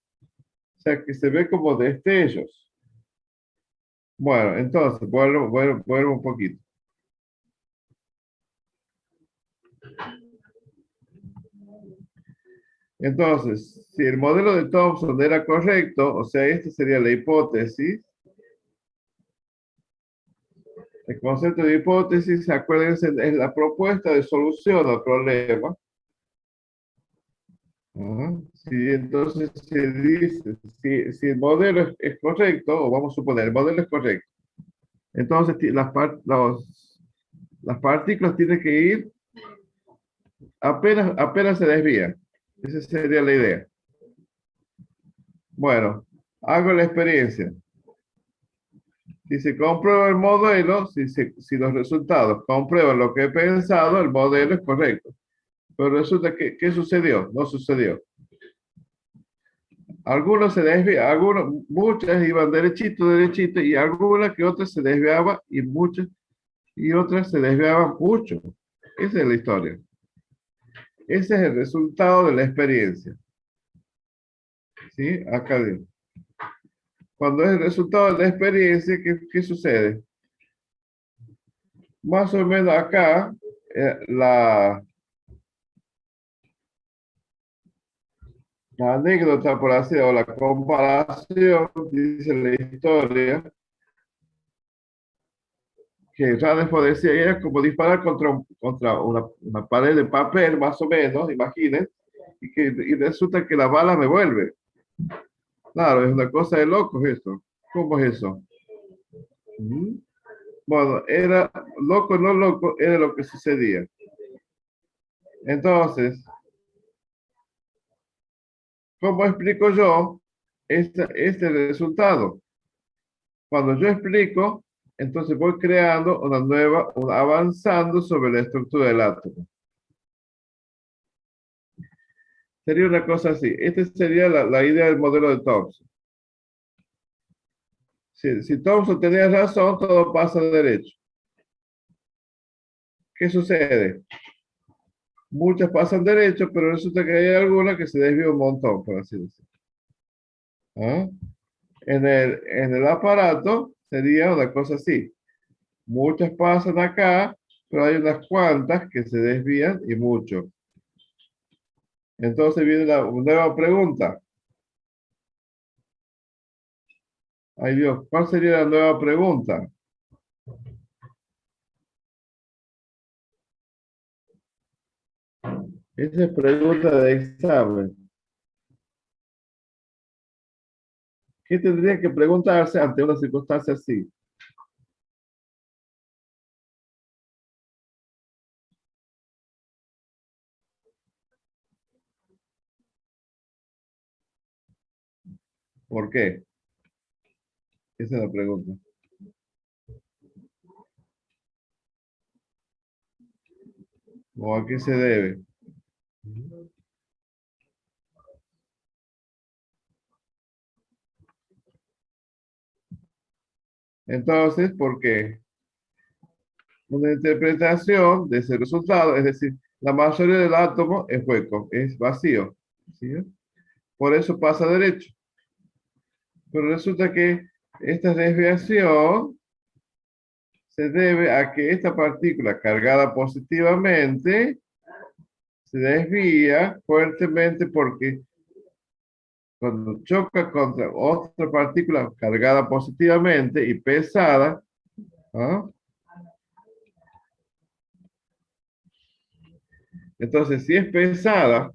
sea, que se ve como destellos. Bueno, entonces, vuelvo un poquito. Entonces, si el modelo de Thomson era correcto, o sea, esta sería la hipótesis. El concepto de hipótesis, acuérdense, es la propuesta de solución al problema. Sí, entonces se dice, si el modelo es correcto, o vamos a suponer, el modelo es correcto, entonces las partículas tienen que ir apenas se desvían. Esa sería la idea. Bueno, hago la experiencia. Si se comprueba el modelo, si los resultados comprueban lo que he pensado, el modelo es correcto. Pero resulta que, ¿qué sucedió? No sucedió. Algunos se desvían, muchas iban derechito, y algunas que otras se desviaban y otras se desviaban mucho. Esa es la historia. Ese es el resultado de la experiencia. ¿Sí? Acá digo. Cuando es el resultado de la experiencia, ¿qué sucede? Más o menos acá, la La anécdota, por así, o la comparación, dice la historia, que Rutherford decía, era como disparar contra una pared de papel, más o menos, imaginen, y resulta que la bala me vuelve. Claro, es una cosa de locos eso. ¿Cómo es eso? ¿Mm? Bueno, era loco, no loco, era lo que sucedía. Entonces, ¿cómo explico yo este resultado? Cuando yo explico, entonces voy creando avanzando sobre la estructura del átomo. Sería una cosa así. Esta sería la idea del modelo de Thomson. Si Thomson tenía razón, todo pasa derecho. ¿Qué sucede? Muchas pasan derecho, pero resulta que hay algunas que se desvían un montón, por así decirlo. ¿Ah? En el aparato sería una cosa así. Muchas pasan acá, pero hay unas cuantas que se desvían y mucho. Entonces viene una nueva pregunta. Ay Dios, ¿cuál sería la nueva pregunta? Esa es pregunta de examen. ¿Qué tendría que preguntarse ante una circunstancia así? ¿Por qué? Esa es la pregunta. ¿O a qué se debe? Entonces, ¿por qué? Una interpretación de ese resultado, es decir, la mayoría del átomo es hueco, es vacío. ¿Sí? Por eso pasa derecho. Pero resulta que esta desviación se debe a que esta partícula cargada positivamente se desvía fuertemente porque cuando choca contra otra partícula cargada positivamente y pesada, ¿ah? Entonces si es pesada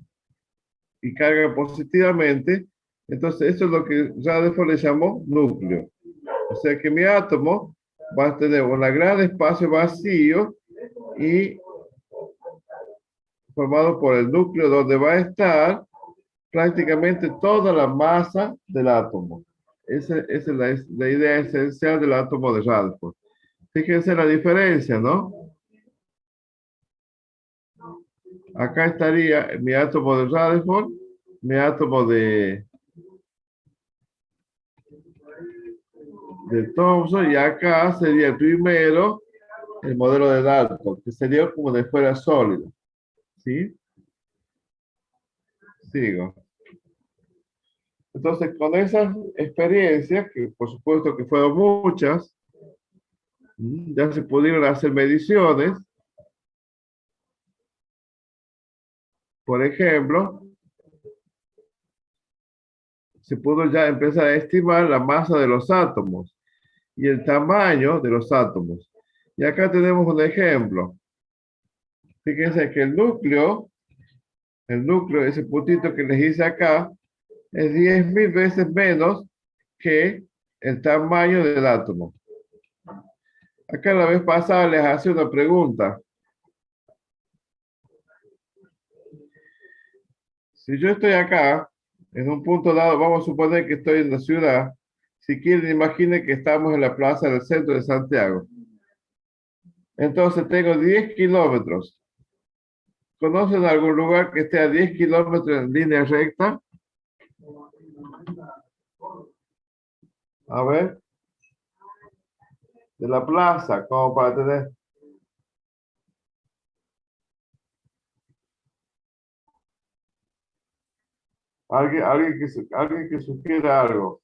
y carga positivamente, entonces eso es lo que Rutherford le llamó núcleo. O sea que mi átomo va a tener un gran espacio vacío y formado por el núcleo donde va a estar prácticamente toda la masa del átomo. Esa es la idea esencial del átomo de Rutherford. Fíjense la diferencia, ¿no? Acá estaría mi átomo de Rutherford, mi átomo de Thomson, y acá sería el primero, el modelo de Dalton, que sería como de fuera sólido. ¿Sí? Sigo. Entonces, con esas experiencias, que por supuesto que fueron muchas, ya se pudieron hacer mediciones. Por ejemplo, se pudo ya empezar a estimar la masa de los átomos y el tamaño de los átomos. Y acá tenemos un ejemplo. Fíjense que el núcleo, ese puntito que les hice acá, es 10.000 veces menos que el tamaño del átomo. Acá la vez pasada les hacía una pregunta. Si yo estoy acá, en un punto dado, vamos a suponer que estoy en la ciudad. Si quieren, imaginen que estamos en la plaza del centro de Santiago. Entonces tengo 10 kilómetros. ¿Conocen algún lugar que esté a 10 kilómetros en línea recta? A ver, de la plaza, como para tener. Alguien que sugiera algo.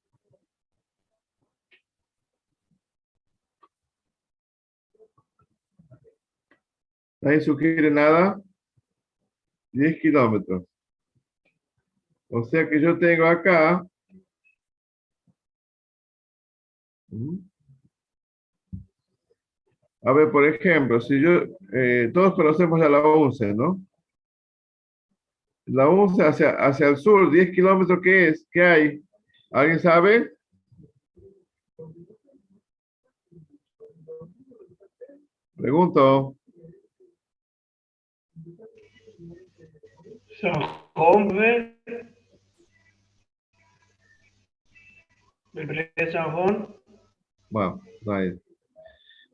¿Nadie sugiere nada? 10 kilómetros. O sea que yo tengo acá. A ver, por ejemplo, si yo, todos conocemos a la UNCE, ¿no? La UNCE hacia el sur, 10 kilómetros, ¿qué es? ¿Qué hay? ¿Alguien sabe? Pregunto. San Juan, ¿ves? ¿Me parece San Juan? Bueno, no hay.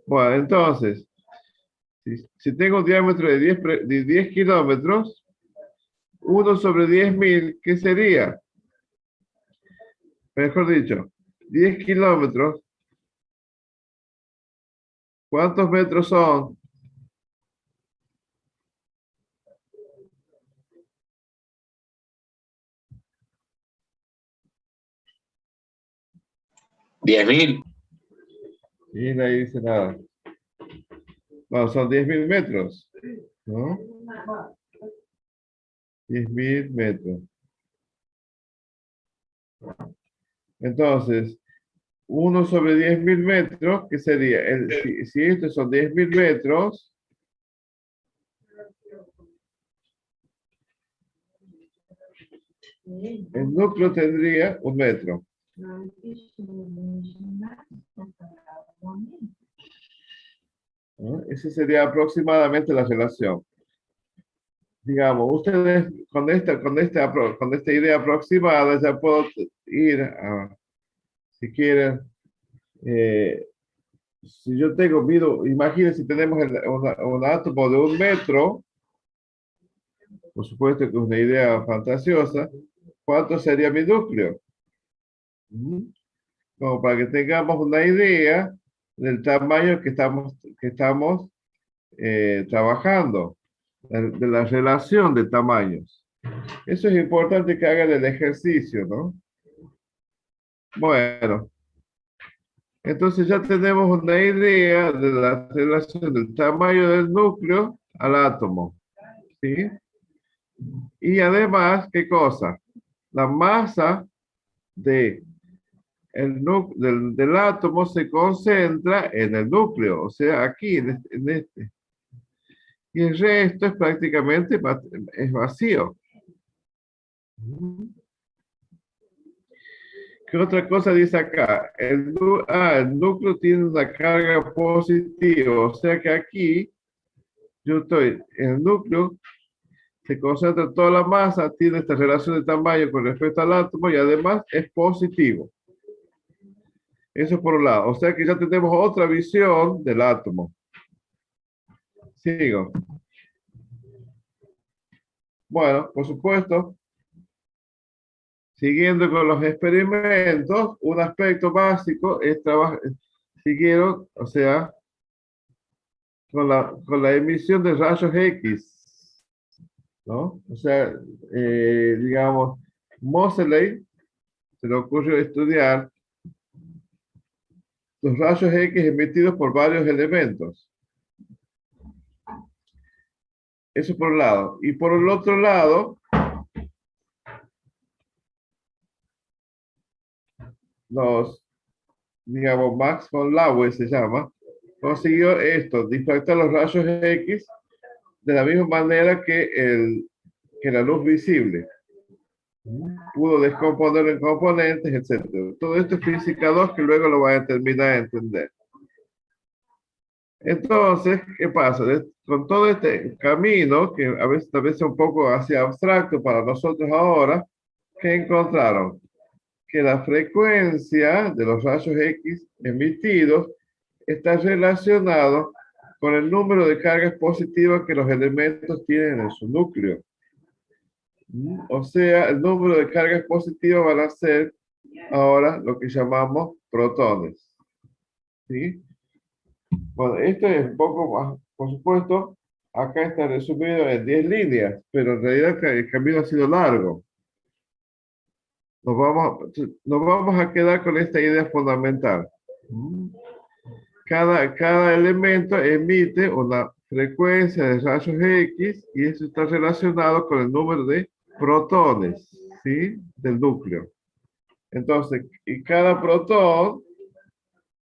Bueno, entonces, si tengo un diámetro de 10 kilómetros, 1/10.000, ¿qué sería? Mejor dicho, 10 kilómetros, ¿cuántos metros son? 10.000. Y nadie dice nada. Bueno, son 10.000 metros, ¿no? 10.000 metros. Entonces, 1/10.000 metros, ¿qué sería? Si estos son 10.000 metros, el núcleo tendría 1 metro. ¿No? Esa sería aproximadamente la relación. Digamos, ustedes con esta idea aproximada ya puedo ir a, si quieren, si yo mido, imagínense si tenemos un átomo de 1 metro, por supuesto que es una idea fantasiosa, ¿cuánto sería mi núcleo? Como para que tengamos una idea del tamaño que estamos trabajando, de la relación de tamaños. Eso es importante que hagan el ejercicio, ¿no? Bueno, entonces ya tenemos una idea de la relación del tamaño del núcleo al átomo, ¿sí? Y además, ¿qué cosa? La masa del átomo se concentra en el núcleo, o sea, aquí, en este. Y el resto es prácticamente es vacío. ¿Qué otra cosa dice acá? El núcleo tiene una carga positiva, o sea que aquí yo estoy en el núcleo, se concentra toda la masa, tiene esta relación de tamaño con respecto al átomo y además es positivo. Eso por un lado. O sea que ya tenemos otra visión del átomo. Sigo. Bueno, por supuesto, siguiendo con los experimentos, un aspecto básico es siguieron, o sea, con la emisión de rayos X, ¿no? O sea, digamos, Moseley se le ocurrió estudiar los rayos X emitidos por varios elementos. Eso por un lado. Y por el otro lado, digamos, Max von Laue se llama, consiguió esto, difractar los rayos X de la misma manera que la luz visible. Pudo descomponer en componentes, etc. Todo esto es física 2 que luego lo van a terminar de entender. Entonces, ¿qué pasa? Con todo este camino, que a veces tal vez es un poco así abstracto para nosotros ahora, ¿qué encontraron? Que la frecuencia de los rayos X emitidos está relacionado con el número de cargas positivas que los elementos tienen en su núcleo. O sea, el número de cargas positivas van a ser ahora lo que llamamos protones. ¿Sí? Bueno, esto es un poco más, por supuesto, acá está resumido en 10 líneas, pero en realidad el camino ha sido largo. Nos vamos a quedar con esta idea fundamental. Cada elemento emite una frecuencia de rayos X y eso está relacionado con el número de protones, ¿sí? Del núcleo. Entonces, y cada protón,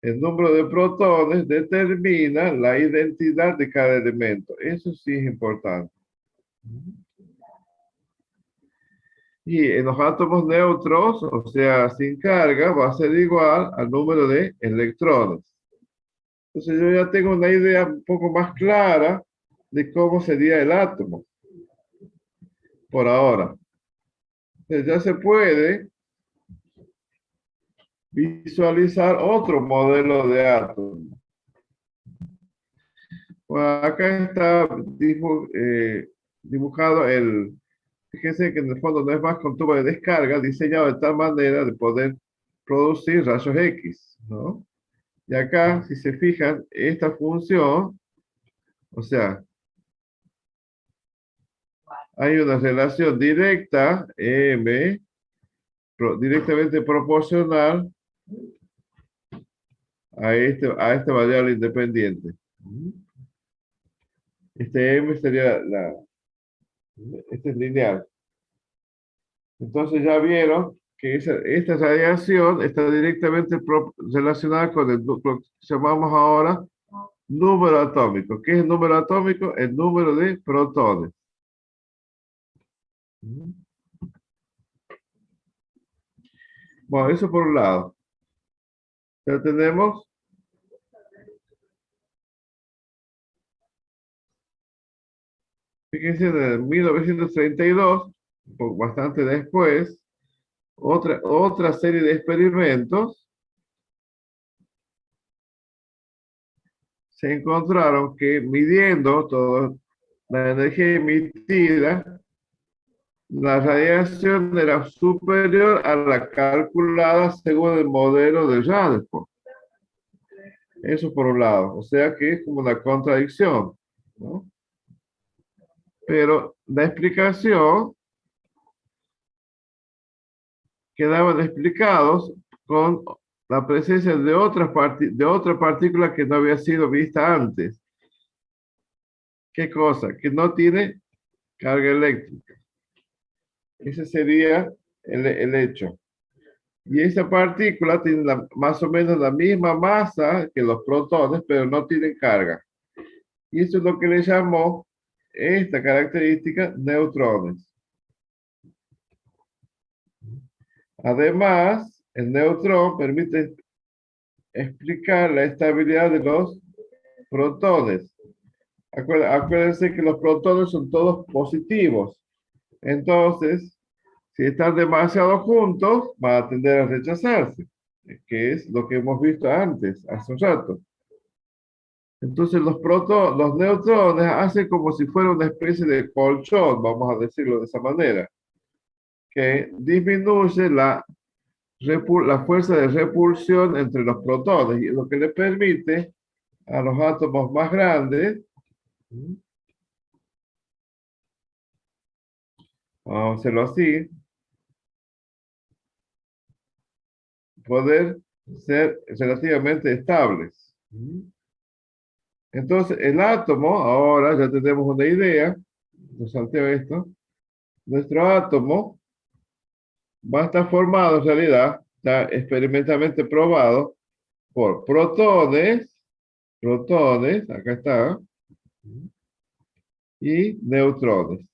el número de protones determina la identidad de cada elemento. Eso sí es importante. Y en los átomos neutros, o sea, sin carga, va a ser igual al número de electrones. Entonces yo ya tengo una idea un poco más clara de cómo sería el átomo. Por ahora. Entonces ya se puede visualizar otro modelo de átomo. Bueno, acá está dibujado fíjense que en el fondo no es más que un tubo de descarga diseñado de tal manera de poder producir rayos X, ¿no? Y acá, si se fijan, esta función, o sea, hay una relación directa, M, directamente proporcional a esta variable independiente. Este M sería este es lineal. Entonces ya vieron que esta radiación está directamente relacionada con lo que llamamos ahora número atómico. ¿Qué es el número atómico? El número de protones. Bueno, eso por un lado. Ya tenemos. Fíjense, en 1932, bastante después, otra serie de experimentos se encontraron que midiendo toda la energía emitida, la radiación era superior a la calculada según el modelo de Rutherford. Eso por un lado, o sea que es como una contradicción, ¿no? Pero la explicación quedaban explicados con la presencia de otra partícula que no había sido vista antes. ¿Qué cosa? Que no tiene carga eléctrica. Ese sería el hecho. Y esa partícula tiene más o menos la misma masa que los protones, pero no tiene carga. Y eso es lo que le llamó esta característica neutrones. Además, el neutrón permite explicar la estabilidad de los protones. Acuérdense que los protones son todos positivos. Entonces, si están demasiado juntos, van a tender a rechazarse, que es lo que hemos visto antes, hace un rato. Entonces, los neutrones hacen como si fuera una especie de colchón, vamos a decirlo de esa manera, que disminuye la fuerza de repulsión entre los protones, y lo que le permite a los átomos más grandes, vamos a hacerlo así, poder ser relativamente estables. Entonces, el átomo, ahora ya tenemos una idea, nos salteo esto, nuestro átomo va a estar formado en realidad, está experimentalmente probado por protones, acá está, y neutrones.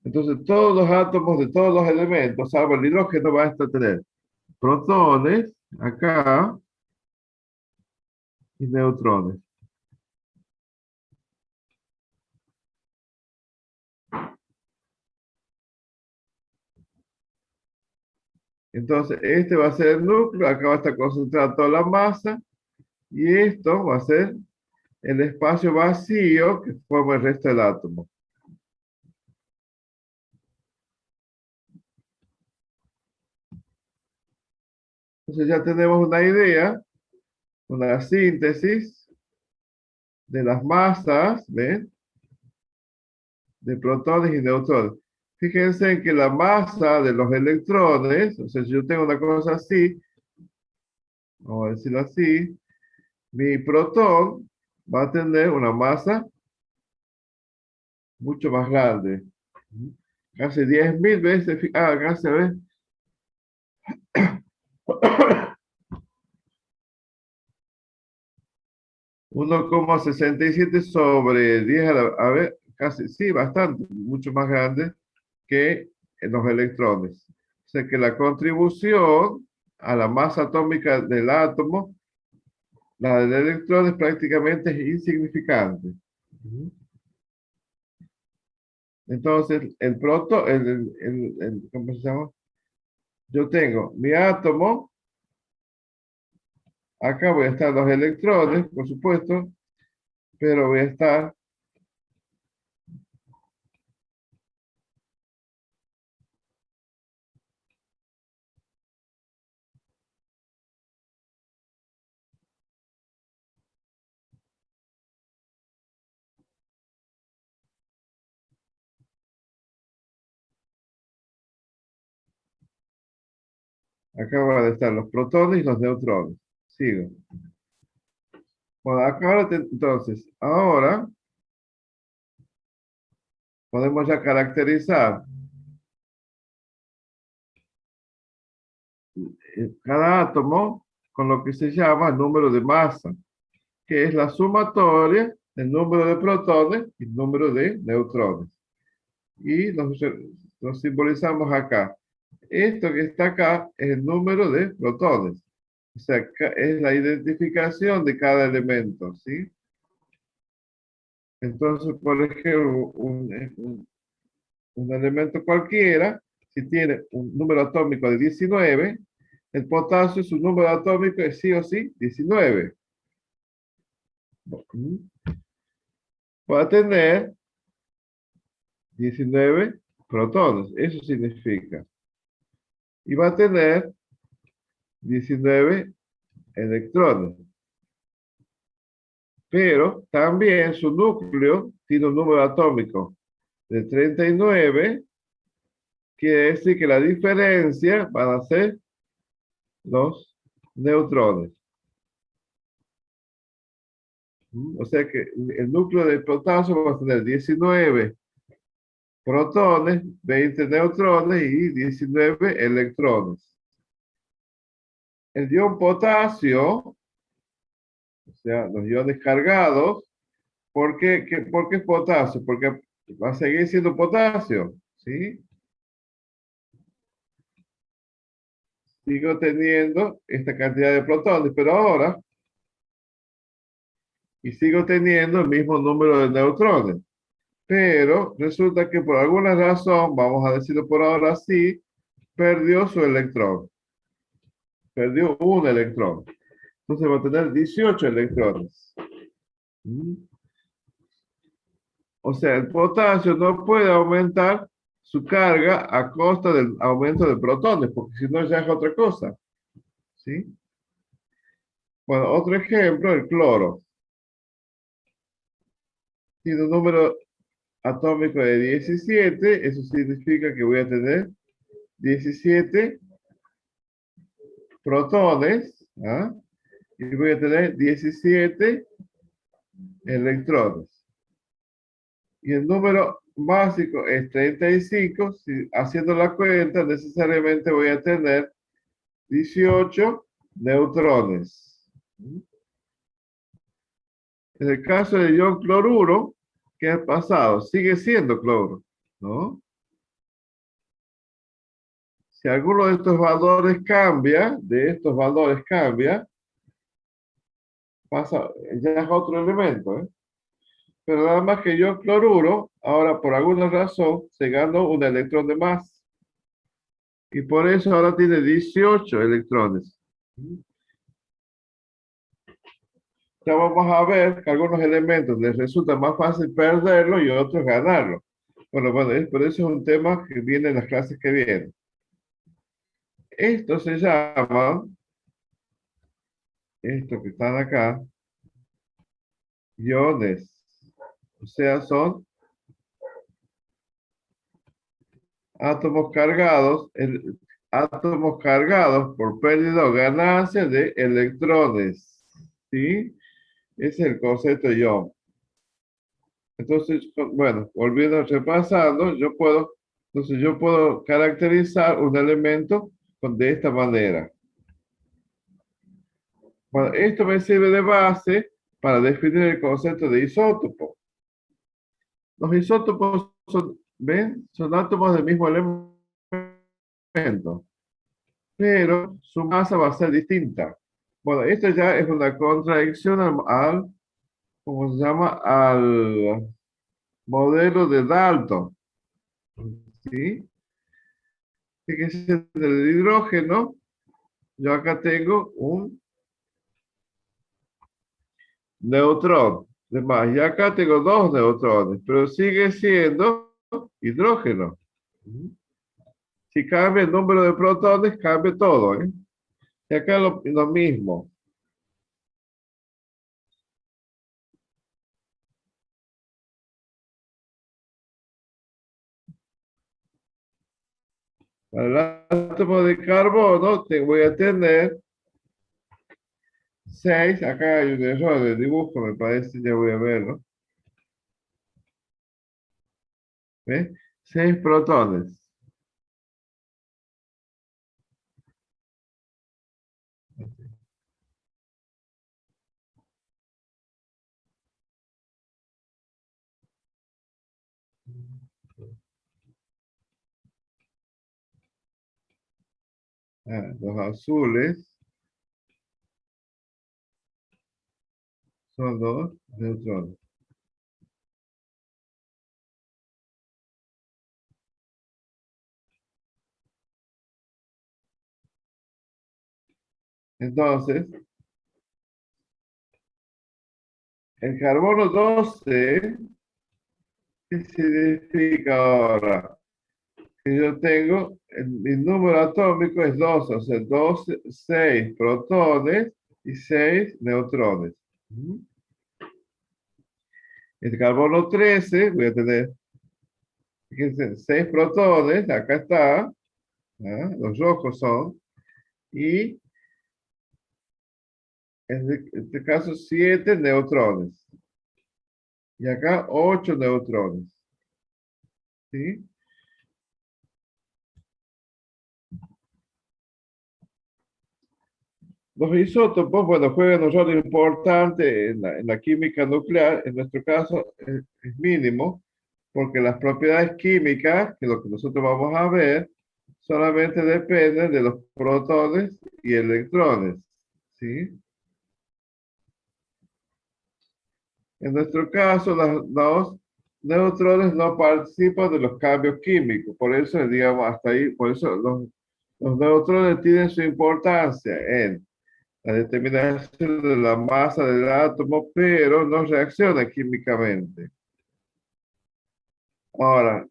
Entonces, todos los átomos de todos los elementos, salvo el hidrógeno, van a tener protones, acá, y neutrones. Entonces, este va a ser el núcleo, acá va a estar concentrada toda la masa, y esto va a ser el espacio vacío que forma el resto del átomo. Entonces ya tenemos una idea, una síntesis de las masas, ¿ven? De protones y neutrones. Fíjense en que la masa de los electrones, o sea, si yo tengo una cosa así, vamos a decirlo así, mi protón va a tener una masa mucho más grande. Casi 10.000 veces, acá se ve. 1,67 sobre 10 a ver, casi, sí, bastante, mucho más grande que los electrones. O sea que la contribución a la masa atómica del átomo, la del electrón, es prácticamente insignificante. Entonces, ¿cómo se llama? Yo tengo mi átomo, acá voy a estar los electrones, por supuesto, pero voy a estar acá van a estar los protones y los neutrones. Sigo. Bueno, acá entonces, ahora podemos ya caracterizar cada átomo con lo que se llama el número de masa, que es la sumatoria del número de protones y el número de neutrones. Y los simbolizamos acá. Esto que está acá es el número de protones. O sea, es la identificación de cada elemento, ¿sí? Entonces, por ejemplo, un elemento cualquiera, si tiene un número atómico de 19, el potasio, su número atómico es sí o sí 19. Va a tener 19 protones, eso significa. Y va a tener 19 electrones. Pero también su núcleo tiene un número atómico de 39, quiere decir que la diferencia van a ser los neutrones. O sea que el núcleo de potasio va a tener 19 protones, 20 neutrones y 19 electrones. El ion potasio, o sea, los iones cargados, ¿por qué es potasio? Porque va a seguir siendo potasio, ¿sí? Sigo teniendo esta cantidad de protones, pero ahora, y sigo teniendo el mismo número de neutrones. Pero resulta que por alguna razón, vamos a decirlo por ahora sí, perdió su electrón. Perdió un electrón. Entonces va a tener 18 electrones. O sea, el potasio no puede aumentar su carga a costa del aumento de protones, porque si no ya es otra cosa. ¿Sí? Bueno, otro ejemplo, el cloro. Tiene un número atómico de 17, eso significa que voy a tener 17 protones, ¿ah? Y voy a tener 17 electrones. Y el número básico es 35, si, haciendo la cuenta, necesariamente voy a tener 18 neutrones. En el caso del ion cloruro, ¿qué ha pasado? Sigue siendo cloro, ¿no? Si alguno de estos valores cambia, pasa, ya es otro elemento, ¿eh? Pero nada más que yo cloruro, ahora por alguna razón se ganó un electrón de más. Y por eso ahora tiene 18 electrones. Ya vamos a ver que algunos elementos les resulta más fácil perderlo y otros ganarlo. Bueno, por eso es un tema que viene en las clases que vienen. Esto se llama, esto que están acá, iones. O sea, son átomos cargados por pérdida o ganancia de electrones. ¿Sí? Ese es el concepto de ion. Entonces, bueno, volviendo repasando, entonces yo puedo caracterizar un elemento de esta manera. Bueno, esto me sirve de base para definir el concepto de isótopo. Los isótopos son, ¿ven? Son átomos del mismo elemento, pero su masa va a ser distinta. Bueno, esto ya es una contradicción ¿cómo se llama? Al modelo de Dalton, ¿sí? Fíjense, en el hidrógeno, yo acá tengo un neutrón. Además, y acá tengo dos neutrones, pero sigue siendo hidrógeno. Si cambia el número de protones, cambia todo, ¿eh? Y acá lo mismo. Para el átomo de carbono, voy a tener 6. Acá hay un error de dibujo, me parece, ya voy a verlo. ¿Ves? 6 protones. Los azules son dos neutrones. Entonces, el carbono 12, ¿qué significa ahora? Que yo tengo, mi número atómico es 12, o sea, 12, 6 protones y 6 neutrones. El carbono 13, voy a tener, fíjense, 6 protones, acá está, los rojos son, y en este caso 7 neutrones. Y acá 8 neutrones. ¿Sí? Los isótopos, bueno, juegan un rol importante en la química nuclear. En nuestro caso es mínimo, porque las propiedades químicas, que es lo que nosotros vamos a ver, solamente dependen de los protones y electrones. ¿Sí? En nuestro caso, los neutrones no participan de los cambios químicos. Por eso, digamos, hasta ahí, por eso los neutrones tienen su importancia en la determinación de la masa del átomo, pero no reacciona químicamente. Ahora,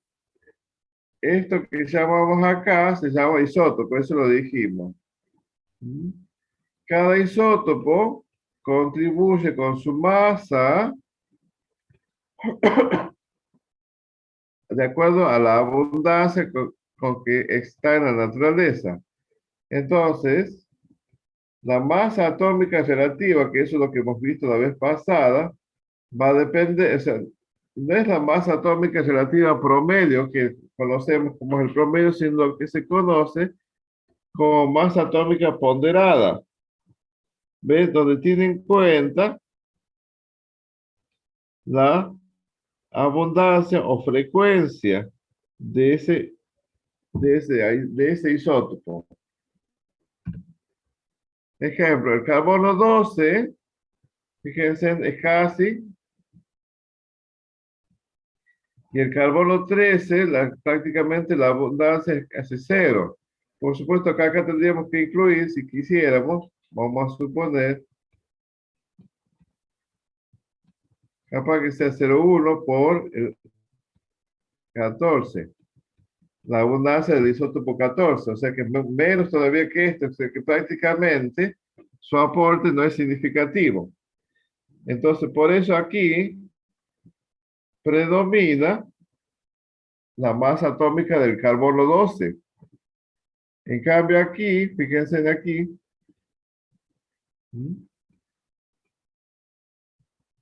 esto que llamamos acá se llama isótopo, eso lo dijimos. Cada isótopo contribuye con su masa de acuerdo a la abundancia con que está en la naturaleza. Entonces, la masa atómica relativa, que eso es lo que hemos visto la vez pasada, va a depender, o sea, no es la masa atómica relativa promedio que conocemos como el promedio, sino lo que se conoce como masa atómica ponderada. ¿Ves? Donde tiene en cuenta la abundancia o frecuencia de ese isótopo. Ejemplo, el carbono 12, fíjense, es casi, y el carbono 13, prácticamente la abundancia es casi cero. Por supuesto que acá tendríamos que incluir, si quisiéramos, vamos a suponer, capaz que sea 0,1 por el 14. La abundancia del isótopo 14, o sea que menos todavía que esto, o sea que prácticamente su aporte no es significativo. Entonces, por eso aquí predomina la masa atómica del carbono 12. En cambio aquí, fíjense en aquí,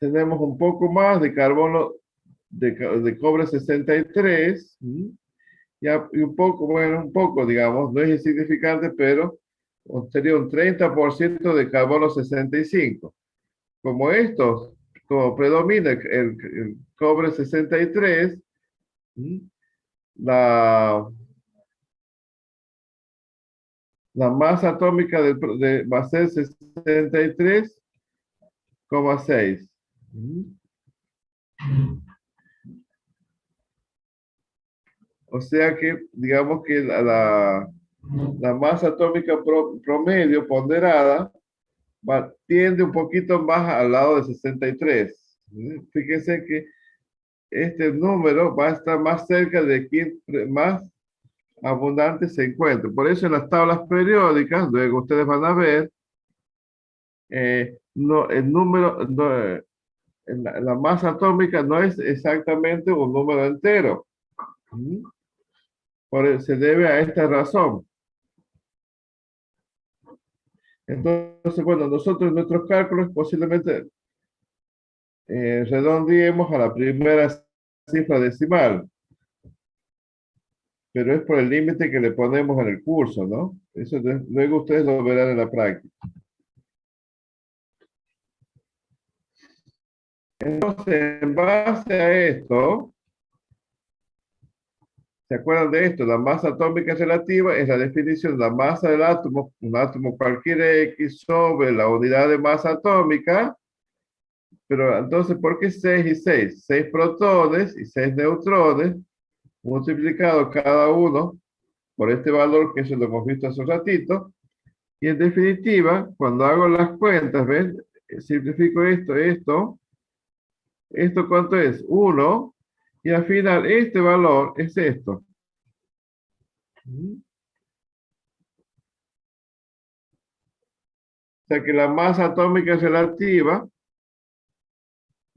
tenemos un poco más de carbono, de cobre 63, y un poco, bueno, un poco, digamos, no es insignificante, pero sería un 30% de carbono 65. Como estos, como predomina el cobre 63, la, la masa atómica va a ser 63,6. O sea que, digamos que la masa atómica promedio ponderada tiende un poquito más al lado de 63. Fíjense que este número va a estar más cerca de quien más abundante se encuentra. Por eso en las tablas periódicas, luego ustedes van a ver, no, el número, no, la masa atómica no es exactamente un número entero. Se debe a esta razón. Entonces, bueno, nosotros en nuestros cálculos posiblemente redondeemos a la primera cifra decimal, pero es por el límite que le ponemos en el curso, ¿no? Eso luego ustedes lo verán en la práctica. Entonces, en base a esto, ¿se acuerdan de esto? La masa atómica relativa es la definición de la masa del átomo, un átomo cualquier X sobre la unidad de masa atómica. Pero entonces, ¿por qué 6 y 6? 6 protones y 6 neutrones, multiplicado cada uno por este valor, que eso lo hemos visto hace un ratito. Y en definitiva, cuando hago las cuentas, ¿ven? Simplifico esto. ¿Esto cuánto es? 1. Y al final, este valor es esto. O sea que la masa atómica relativa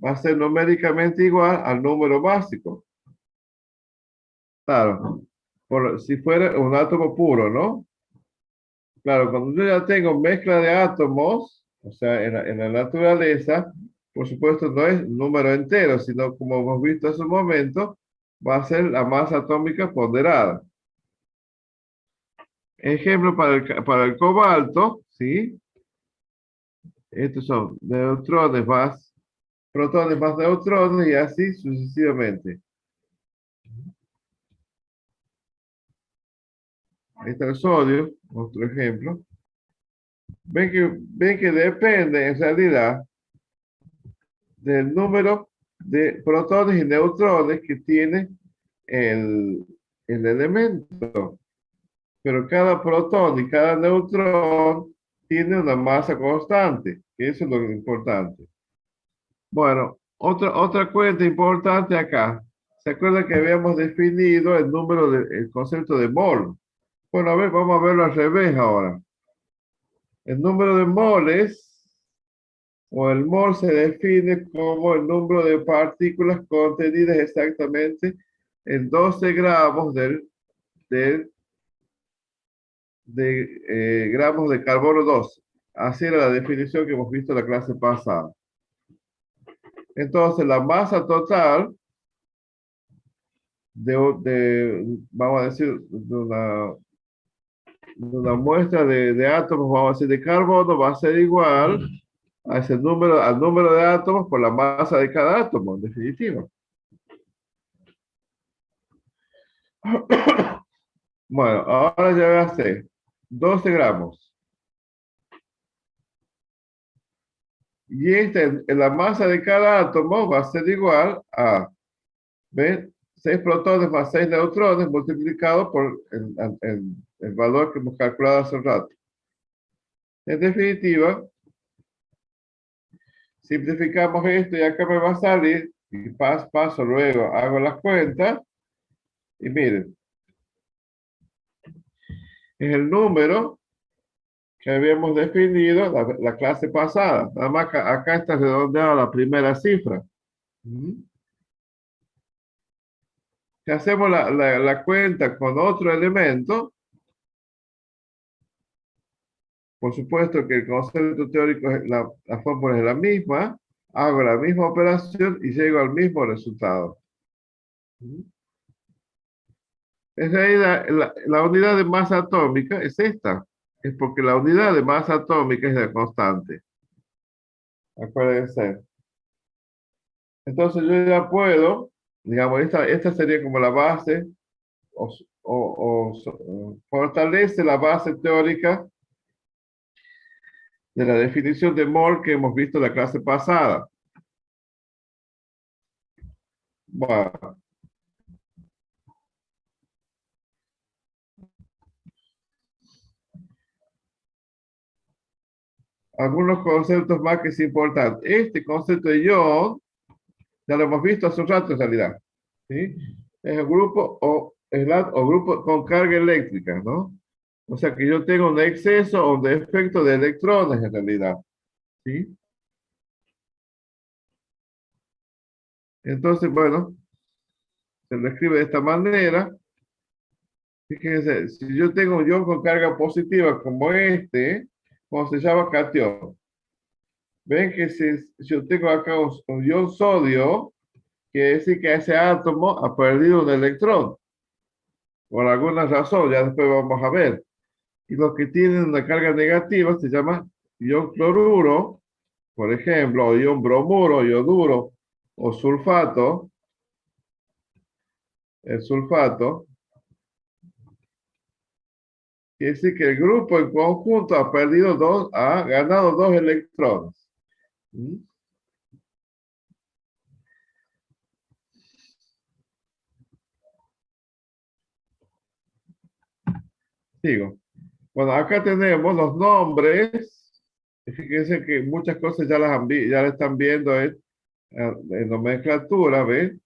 va a ser numéricamente igual al número básico. Claro, si fuera un átomo puro, ¿no? Claro, cuando yo ya tengo mezcla de átomos, o sea, en la naturaleza, por supuesto no es número entero, sino como hemos visto hace un momento, va a ser la masa atómica ponderada. Ejemplo para el cobalto, ¿sí? Estos son neutrones más protones más neutrones y así sucesivamente. Ahí está el sodio, otro ejemplo. Ven que depende en realidad del número de protones y neutrones que tiene el elemento. Pero cada protón y cada neutrón tiene una masa constante, que eso es lo importante. Bueno, otra cuenta importante acá. ¿Se acuerdan que habíamos definido el concepto de mol? Bueno, a ver, vamos a verlo al revés ahora. El número de moles o el mol se define como el número de partículas contenidas exactamente en 12 gramos gramos de carbono 12. Así era la definición que hemos visto en la clase pasada. Entonces, la masa total vamos a decir, de una muestra de átomos, vamos a decir, de carbono, va a ser igual a al número de átomos por la masa de cada átomo, en definitiva. Bueno, ahora ya gasté 12 gramos. Y la masa de cada átomo va a ser igual a, ¿ven? 6 protones más 6 neutrones multiplicado por el valor que hemos calculado hace un rato. En definitiva, simplificamos esto y acá me va a salir, y paso luego, hago las cuentas, y miren, es el número que habíamos definido la clase pasada. Nada más acá está redondeada la primera cifra. Si hacemos la cuenta con otro elemento, por supuesto que el concepto teórico, la fórmula es la misma. hago la misma operación y llego al mismo resultado. En realidad, la unidad de masa atómica es esta. Es porque la unidad de masa atómica es la constante. Acuérdense. Entonces yo ya puedo, digamos, esta sería como la base o fortalece la base teórica de la definición de mol que hemos visto en la clase pasada. Bueno, algunos conceptos más que es importante. Este concepto de ion, ya lo hemos visto hace un rato en realidad. ¿Sí? Es el grupo o grupo con carga eléctrica, ¿no? O sea que yo tengo un exceso o un defecto de electrones en realidad. ¿Sí? Entonces, bueno, se lo escribe de esta manera. Fíjense, si yo tengo un ion con carga positiva como este, ¿cómo se llama? Cation. Ven que si yo tengo acá un ion sodio, quiere decir que ese átomo ha perdido un electrón. Por alguna razón, ya después vamos a ver. Y los que tienen una carga negativa se llama ion cloruro, por ejemplo, o ion bromuro, ioduro, o sulfato. El sulfato quiere decir que el grupo en conjunto ha ganado dos electrones. ¿Mm? Sigo. Bueno, acá tenemos los nombres. Fíjense que muchas cosas ya las están viendo en nomenclatura, ¿ven?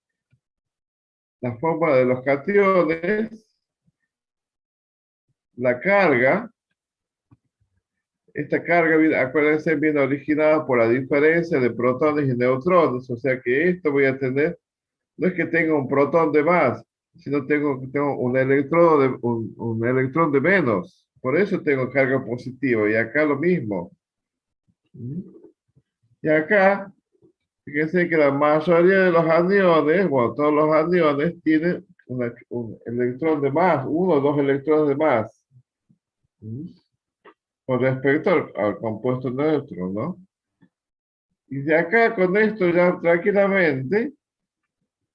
La forma de los cationes, la carga. Esta carga, acuérdense, viene originada por la diferencia de protones y neutrones. O sea que esto voy a tener, no es que tenga un protón de más, sino tengo un electrón de menos. Por eso tengo carga positiva. Y acá lo mismo. Y acá, fíjense que la mayoría de los aniones, bueno, todos los aniones tienen un electrón de más, uno o dos electrones de más. Con respecto al compuesto neutro, ¿no? Y de acá con esto ya tranquilamente,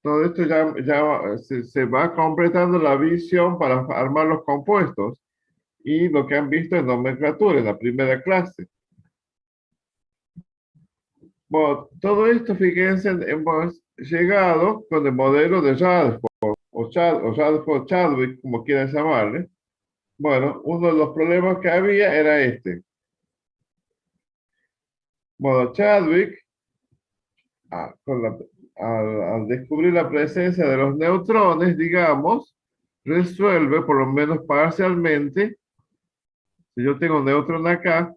todo esto ya se va completando la visión para armar los compuestos y lo que han visto en nomenclatura en la primera clase. Bueno, todo esto, fíjense, hemos llegado con el modelo de Rutherford o Rutherford-Chadwick, como quieran llamarle. Bueno, uno de los problemas que había era este. Bueno, Chadwick, al descubrir la presencia de los neutrones, digamos, resuelve, por lo menos parcialmente, si yo tengo un neutrón acá,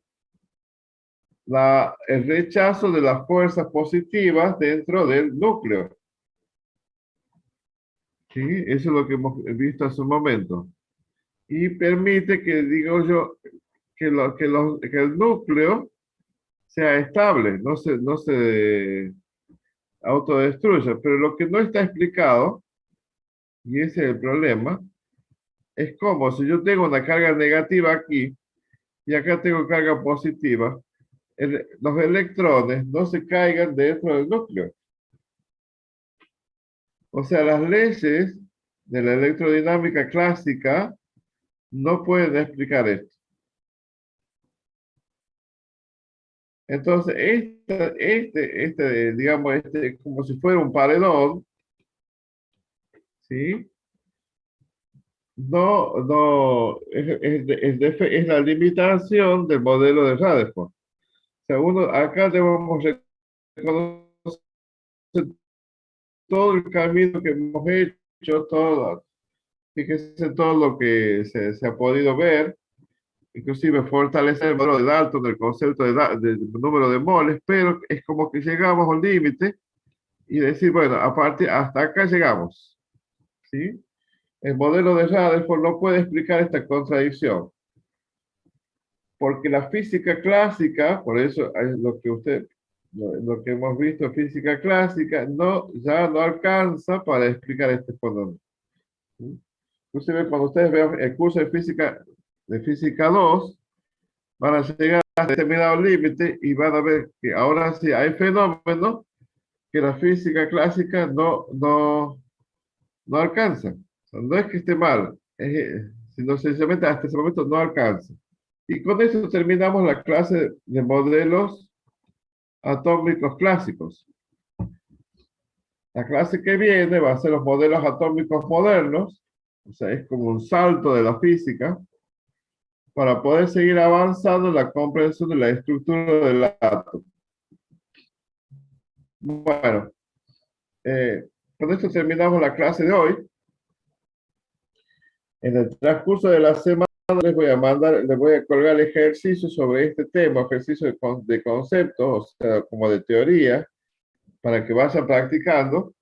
el rechazo de las fuerzas positivas dentro del núcleo. ¿Sí? Eso es lo que hemos visto hace un momento. Y permite que, digo yo, que el núcleo sea estable, no se autodestruya. Pero lo que no está explicado, y ese es el problema, es como si yo tengo una carga negativa aquí y acá tengo carga positiva, los electrones no se caigan dentro del núcleo. O sea, las leyes de la electrodinámica clásica no pueden explicar esto. Entonces, digamos, como si fuera un paredón, ¿sí? No, es la limitación del modelo de Rutherford. O sea, acá debemos reconocer todo el camino que hemos hecho, fíjese todo lo que se ha podido ver, inclusive fortalecer el modelo de Dalton del concepto del número de moles, pero es como que llegamos a un límite y decir, bueno, hasta acá llegamos, ¿sí? El modelo de Rutherford no puede explicar esta contradicción, porque la física clásica, por eso es lo que usted lo que hemos visto en física clásica ya no alcanza para explicar este fenómeno. Inclusive cuando ustedes vean el curso de física 2, van a llegar a determinado límite y van a ver que ahora sí hay fenómenos que la física clásica no alcanza. O sea, no es que esté mal, sino sencillamente hasta ese momento no alcanza. Y con eso terminamos la clase de modelos atómicos clásicos. La clase que viene va a ser los modelos atómicos modernos, o sea, es como un salto de la física, para poder seguir avanzando en la comprensión de la estructura del átomo. Bueno, con esto terminamos la clase de hoy. En el transcurso de la semana les voy a colgar ejercicios sobre este tema, ejercicios de conceptos, o sea, como de teoría, para que vayan practicando,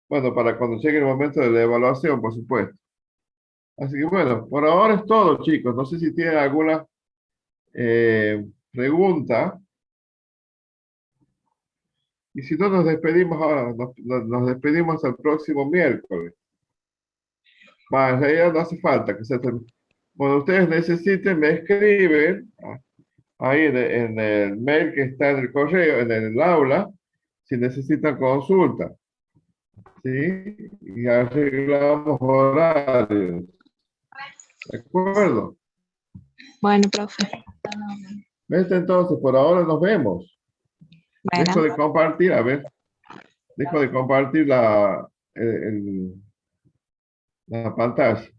bueno, para cuando llegue el momento de la evaluación, por supuesto. Así que bueno, por ahora es todo, chicos. No sé si tienen alguna pregunta. Y si no, nos despedimos ahora, nos despedimos hasta el próximo miércoles. Más, en realidad no hace falta que se termine. Cuando ustedes necesiten, me escriben ahí en el mail que está en el correo, en el aula, si necesitan consulta. ¿Sí? Y arreglamos horarios. ¿De acuerdo? Bueno, profe. ¿Ves? Entonces, por ahora nos vemos. Bueno, Dejo de compartir, a ver. Dejo de compartir la pantalla.